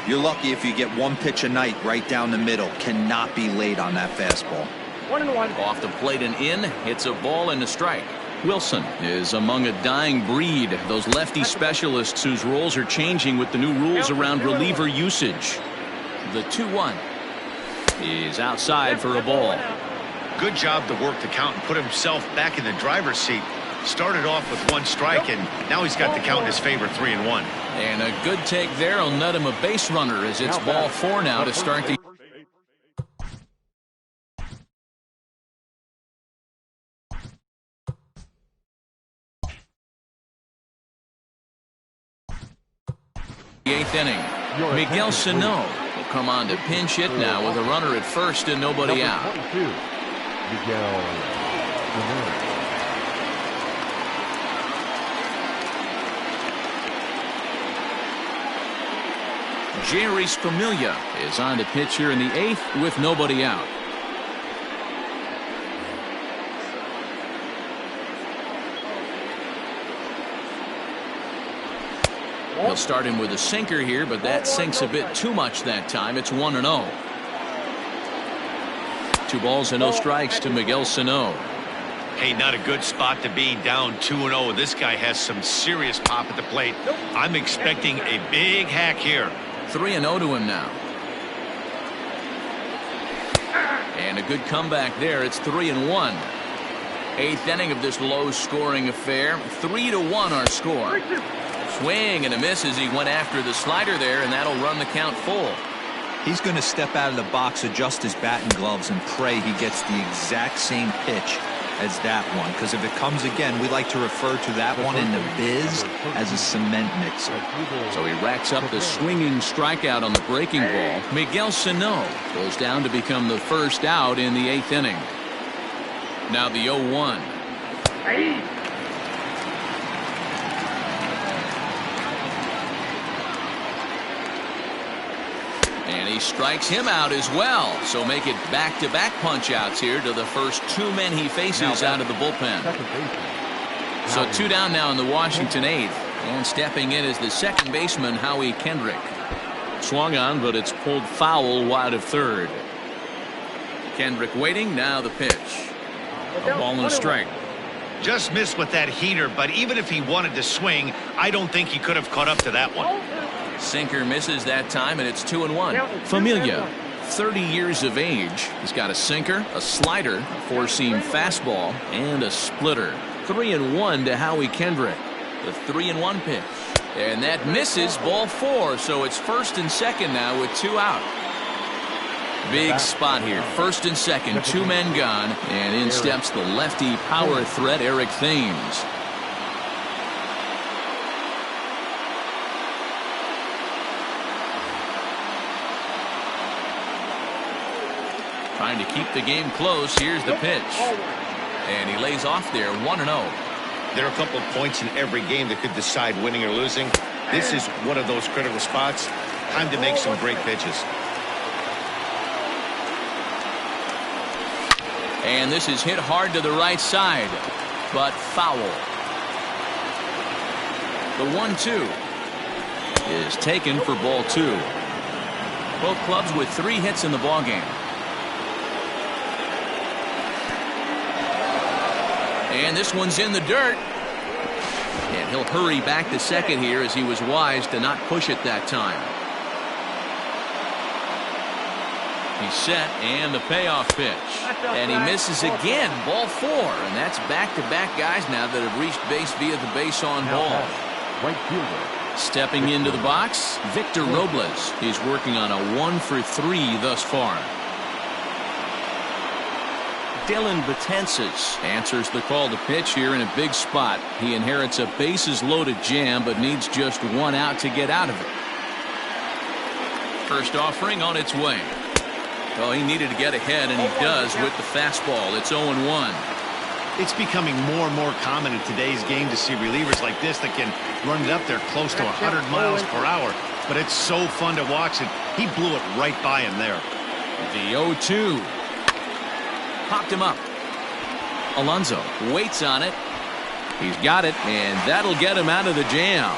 You're lucky if you get 1 pitch a night right down the middle. Cannot be late on that fastball. 1-1. Off the plate and in. Hits a ball and a strike. Wilson is among a dying breed. Those lefty specialists whose roles are changing with the new rules around reliever usage. The 2-1 is outside for a ball. Good job to work the count and put himself back in the driver's seat. Started off with 1 strike, and now he's got the count in his favor, 3-1. And a good take there will net him a base runner as it's ball 4 now to start the. The 8th inning. Miguel Sano will come on to pinch hit now with a runner at first and nobody out. Miguel Sano. Jerry's Familia is on to pitch here in the 8th with nobody out. He'll start him with a sinker here, but that sinks a bit too much that time. It's 1-0. 2 balls and no strikes to Miguel Sano. Hey, not a good spot to be, down 2-0. This guy has some serious pop at the plate. I'm expecting a big hack here. 3-0 to him now. And a good comeback there. It's 3-1. 8th inning of this low-scoring affair. 3-1 our score. Swing and a miss as he went after the slider there, and that'll run the count full. He's going to step out of the box, adjust his bat and gloves, and pray he gets the exact same pitch as that one. Because if it comes again, we like to refer to that one in the biz as a cement mixer. So he racks up the swinging strikeout on the breaking ball. Miguel Sano goes down to become the first out in the 8th inning. Now the 0-1. And he strikes him out as well. So make it back-to-back punch-outs here to the first 2 men he faces out of the bullpen. So 2 down now in the Washington 8th. And stepping in is the second baseman, Howie Kendrick. Swung on, but it's pulled foul wide of third. Kendrick waiting, now the pitch. A ball and a strike. Just missed with that heater, but even if he wanted to swing, I don't think he could have caught up to that one. Sinker misses that time, and it's 2-1. Familia, 30 years of age. He's got a sinker, a slider, a 4-seam fastball, and a splitter. 3-1 to Howie Kendrick. The 3-1 pitch. And that misses, ball 4. So it's first and second now with 2 out. Big spot here. First and second, 2 men gone. And in steps the lefty power threat, Eric Thames. Trying to keep the game close. Here's the pitch. And he lays off there, 1-0. There are a couple of points in every game that could decide winning or losing. This is one of those critical spots. Time to make some great pitches. And this is hit hard to the right side, but foul. The 1-2 is taken for ball 2. Both clubs with 3 hits in the ballgame. And this one's in the dirt. And he'll hurry back to second here as he was wise to not push it that time. He's set, and the payoff pitch. And he misses again, ball 4. And that's back-to-back guys now that have reached base via the base on ball. Right fielder. Stepping into the box, Victor Robles. He's working on a 1-for-3 thus far. Dylan Betances answers the call to pitch here in a big spot. He inherits a bases-loaded jam, but needs just 1 out to get out of it. First offering on its way. Well, he needed to get ahead, and he does with the fastball. It's 0-1. It's becoming more and more common in today's game to see relievers like this that can run it up there close to 100 miles per hour. But it's so fun to watch it. He blew it right by him there. The 0-2. Popped him up. Alonso waits on it. He's got it, and that'll get him out of the jam.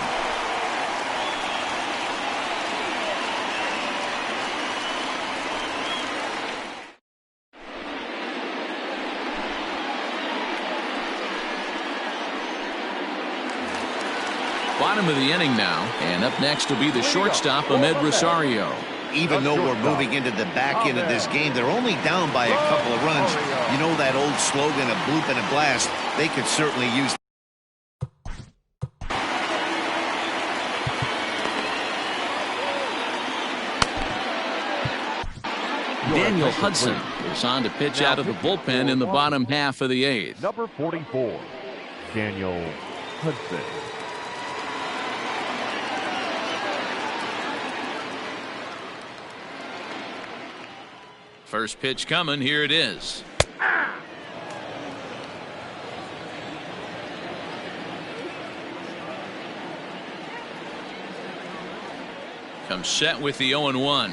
Bottom of the inning now, and up next will be the shortstop, Ahmed Rosario. Even though we're moving into the back end of this game, they're only down by a couple of runs. You know that old slogan, a bloop and a blast. They could certainly use. Daniel Hudson is on to pitch out of the bullpen in the bottom half of the 8th. Number 44, Daniel Hudson. First pitch coming. Here it is. Comes set with the 0-1.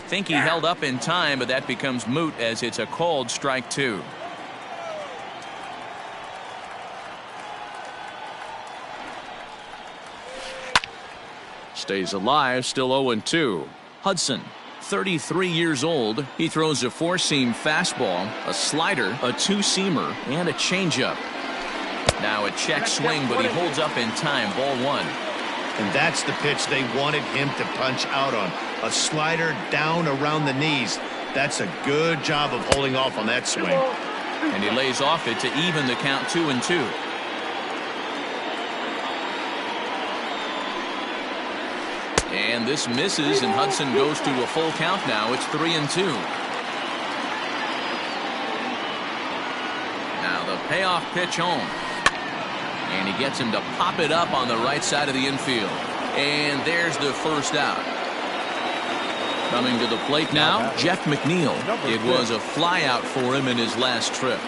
Think he held up in time, but that becomes moot as it's a called strike 2. Stays alive, still 0-2. Hudson, 33 years old. He throws a four-seam fastball, a slider, a two-seamer, and a changeup. Now a check swing, but he holds up in time. Ball 1. And that's the pitch they wanted him to punch out on. A slider down around the knees. That's a good job of holding off on that swing. And he lays off it to even the count 2-2. And this misses, and Hudson goes to a full count now. It's 3-2. Now the payoff pitch home. And he gets him to pop it up on the right side of the infield. And there's the first out. Coming to the plate now, Jeff McNeil. It was a fly out for him in his last trip.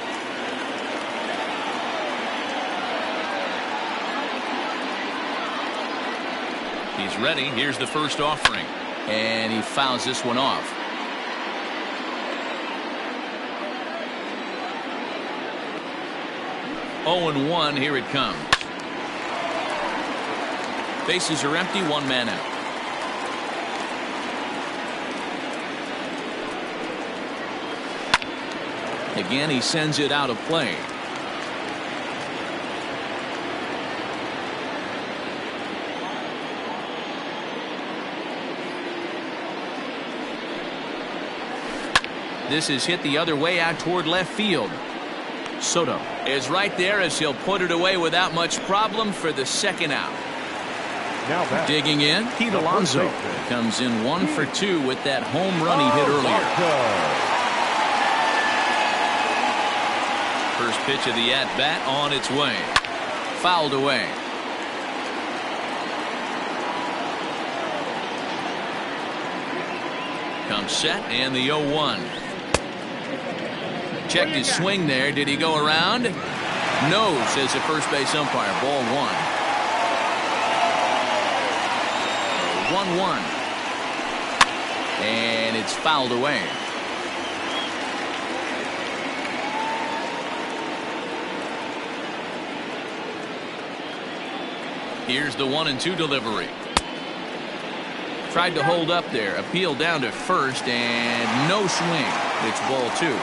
He's ready. Here's the first offering. And he fouls this one off. Oh and 1. Here it comes. Bases are empty. One man out. Again, he sends it out of play. This is hit the other way out toward left field. Soto is right there as he'll put it away without much problem for the second out. Now digging in, Pete Alonso comes in 1 for 2 with that home run he hit earlier. First pitch of the at-bat on its way. Fouled away. Comes set and the 0-1. Checked his swing there. Did he go around? No, says the first base umpire. Ball 1. 1-1. And it's fouled away. Here's the 1-2 delivery. Tried to hold up there. Appeal down to first and no swing. It's ball 2.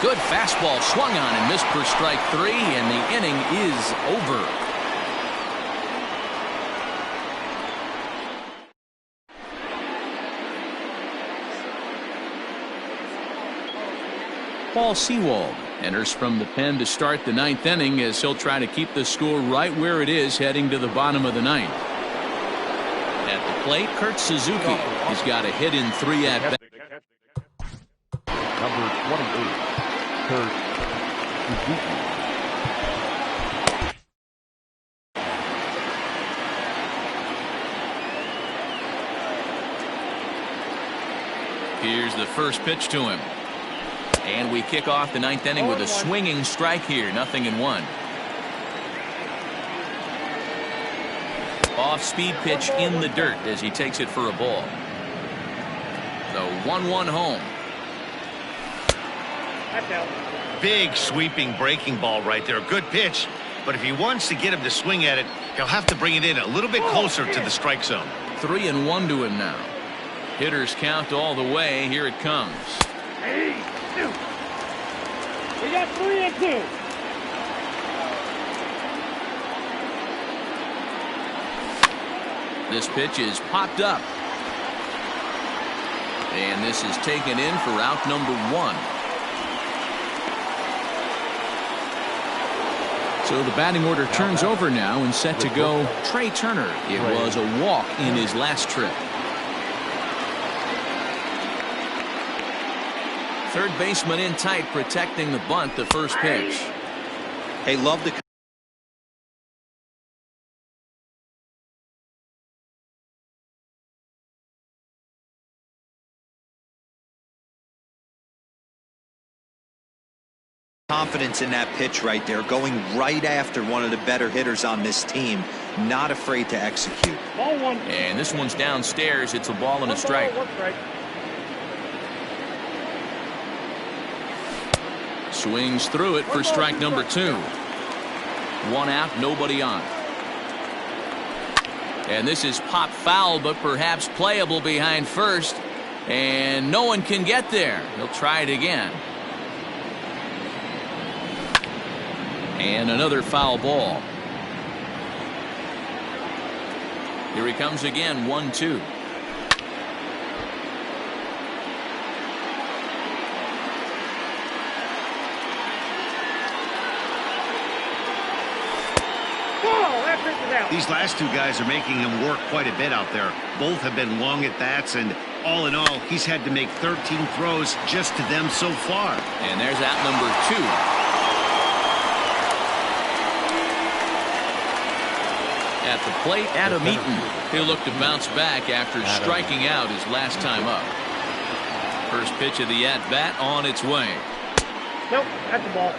Good fastball swung on and missed for strike 3, and the inning is over. Paul Sewald enters from the pen to start the 9th inning as he'll try to keep the score right where it is heading to the bottom of the 9th. At the plate, Kurt Suzuki. He's got a hit in 3 at-bats. Number 28. Kurt Suzuki. Here's the first pitch to him. And we kick off the 9th inning with a swinging strike here. 0-1. Off-speed pitch in the dirt as he takes it for a ball. The 1-1 home. Big sweeping breaking ball right there. Good pitch. But if he wants to get him to swing at it, he'll have to bring it in a little bit closer to the strike zone. 3-1 to him now. Hitters count all the way. Here it comes. We got 3-2. This pitch is popped up. And this is taken in for out number 1. So the batting order turns over now and set to go Trey Turner. It was a walk in his last trip. Third baseman in tight, protecting the bunt, the first pitch. Hey, love the Confidence in that pitch right there, going right after one of the better hitters on this team, not afraid to execute. Ball one. And this one's downstairs. It's a ball and a strike. Swings through it for strike number 2. 1 out, nobody on. And this is pop foul, but perhaps playable behind first. And no one can get there. He'll try it again. And another foul ball. Here he comes again, 1-2. These last two guys are making him work quite a bit out there. Both have been long at bats, and all in all, he's had to make 13 throws just to them so far. And there's out number 2. At the plate, Adam Eaton. He'll look to bounce back after striking out his last time up. First pitch of the at-bat on its way. Nope, that's the ball.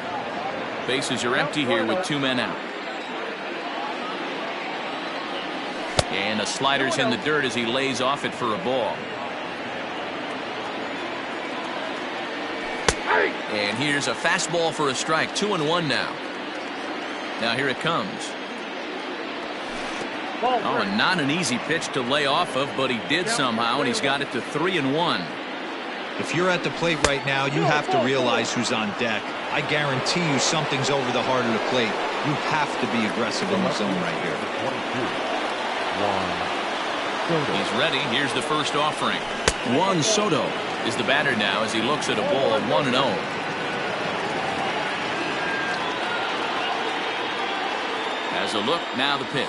Bases are empty here with 2 men out. And a slider's in the dirt as he lays off it for a ball. And here's a fastball for a strike. 2-1 now. Now here it comes. Oh, and not an easy pitch to lay off of, but he did somehow, and he's got it to 3-1. If you're at the plate right now, you have to realize who's on deck. I guarantee you something's over the heart of the plate. You have to be aggressive in the zone right here. He's ready. Here's the first offering. Juan Soto is the batter now as he looks at a ball 1-0. Has a look, now the pitch.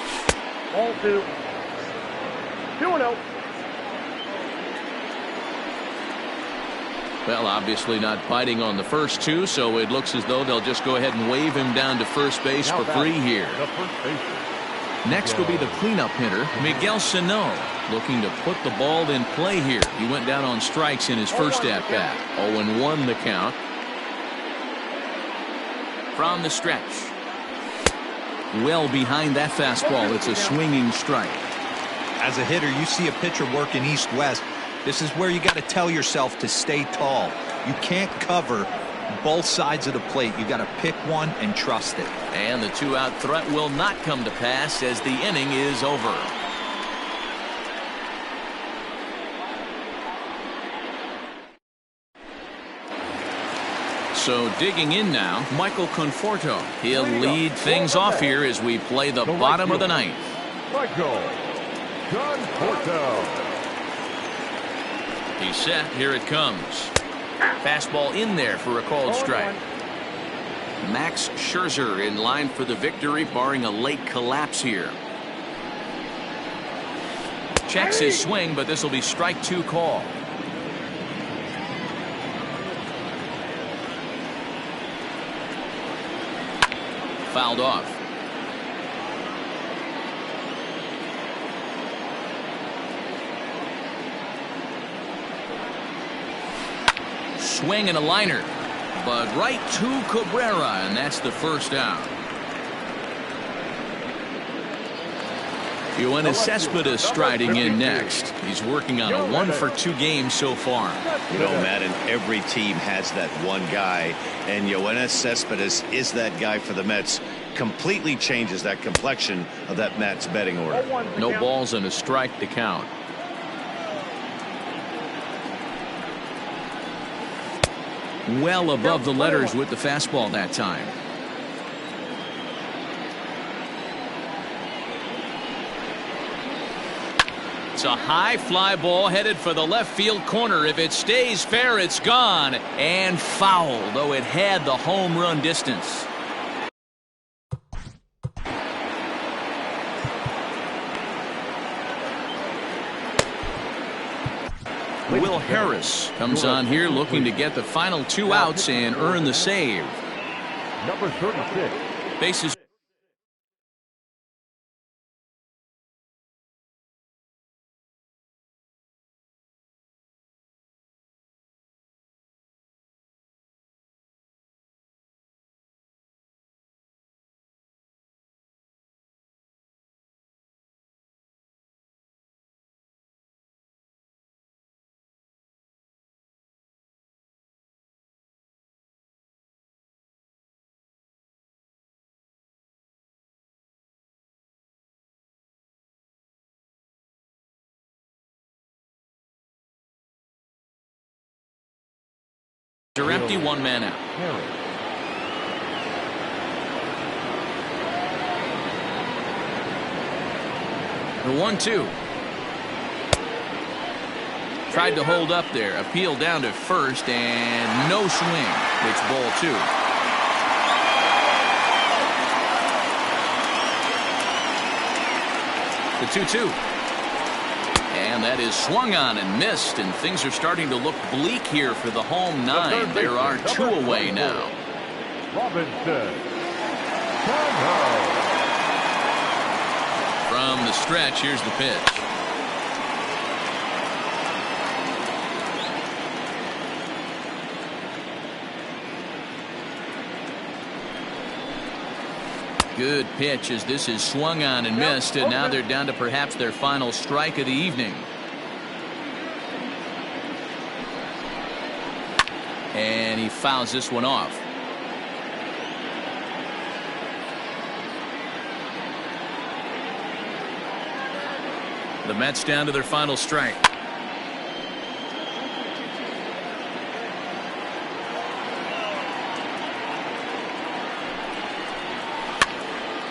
Ball 2. 2-0. Well, obviously not biting on the first 2, so it looks as though they'll just go ahead and wave him down to first base for free here. Next will be the cleanup hitter, Miguel Sano, looking to put the ball in play here. He went down on strikes in his first at-bat. 0-1 the count. From the stretch. Well behind that fastball. It's a swinging strike. As a hitter, you see a pitcher working east-west. This is where you got to tell yourself to stay tall. You can't cover both sides of the plate. You got to pick one and trust it. And the 2-out threat will not come to pass as the inning is over. So digging in now, Michael Conforto. He'll lead things off here as we play the bottom of the ninth. Michael Conforto. He's set. Here it comes. Fastball in there for a called strike. Max Scherzer in line for the victory, barring a late collapse here. Checks his swing, but this will be strike 2 call. Fouled off. Swing and a liner, but right to Cabrera, and that's the first out. Yoenis Cespedes striding in next. He's working on a 1-for-2 game so far. You know, Madden, every team has that one guy, and Yoenis Cespedes is that guy for the Mets. Completely changes that complexion of that Mets betting order. No balls and a strike to count. Well above the letters with the fastball that time. It's a high fly ball headed for the left field corner. If it stays fair, it's gone and foul, though it had the home run distance. Will Harris comes on here looking to get the final 2 outs and earn the save. Number 36. Bases They're empty, one man out. The 1-2. Tried to hold up there. Appeal down to first and no swing. It's ball 2. The 2-2. And that is swung on and missed, and things are starting to look bleak here for the home 9. There are 2 away now. Robinson. From the stretch, here's the pitch. Good pitch as this is swung on and missed, and now they're down to perhaps their final strike of the evening. And he fouls this one off. The Mets down to their final strike.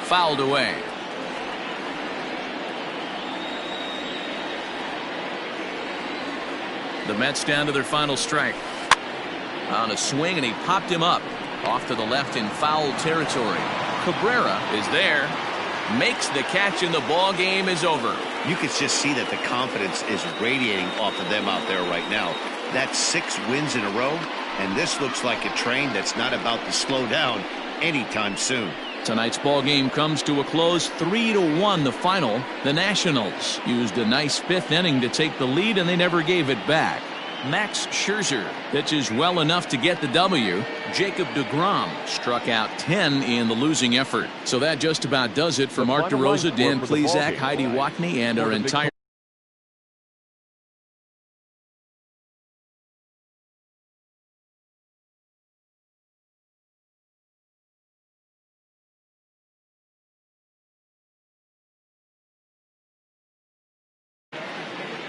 Fouled away. The Mets down to their final strike. On a swing, and he popped him up off to the left in foul territory. Cabrera is there, makes the catch, and the ball game is over. You can just see that the confidence is radiating off of them out there right now. That's 6 wins in a row, and this looks like a train that's not about to slow down anytime soon. Tonight's ball game comes to a close, 3-1 the final. The Nationals used a nice 5th inning to take the lead, and they never gave it back. Max Scherzer pitches well enough to get the W. Jacob deGrom struck out 10 in the losing effort. So that just about does it for Mark DeRosa, Dan Plesac, Heidi Watney, and our entire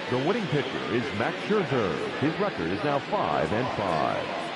The winning pitcher is Max Scherzer. His record is now 5-5.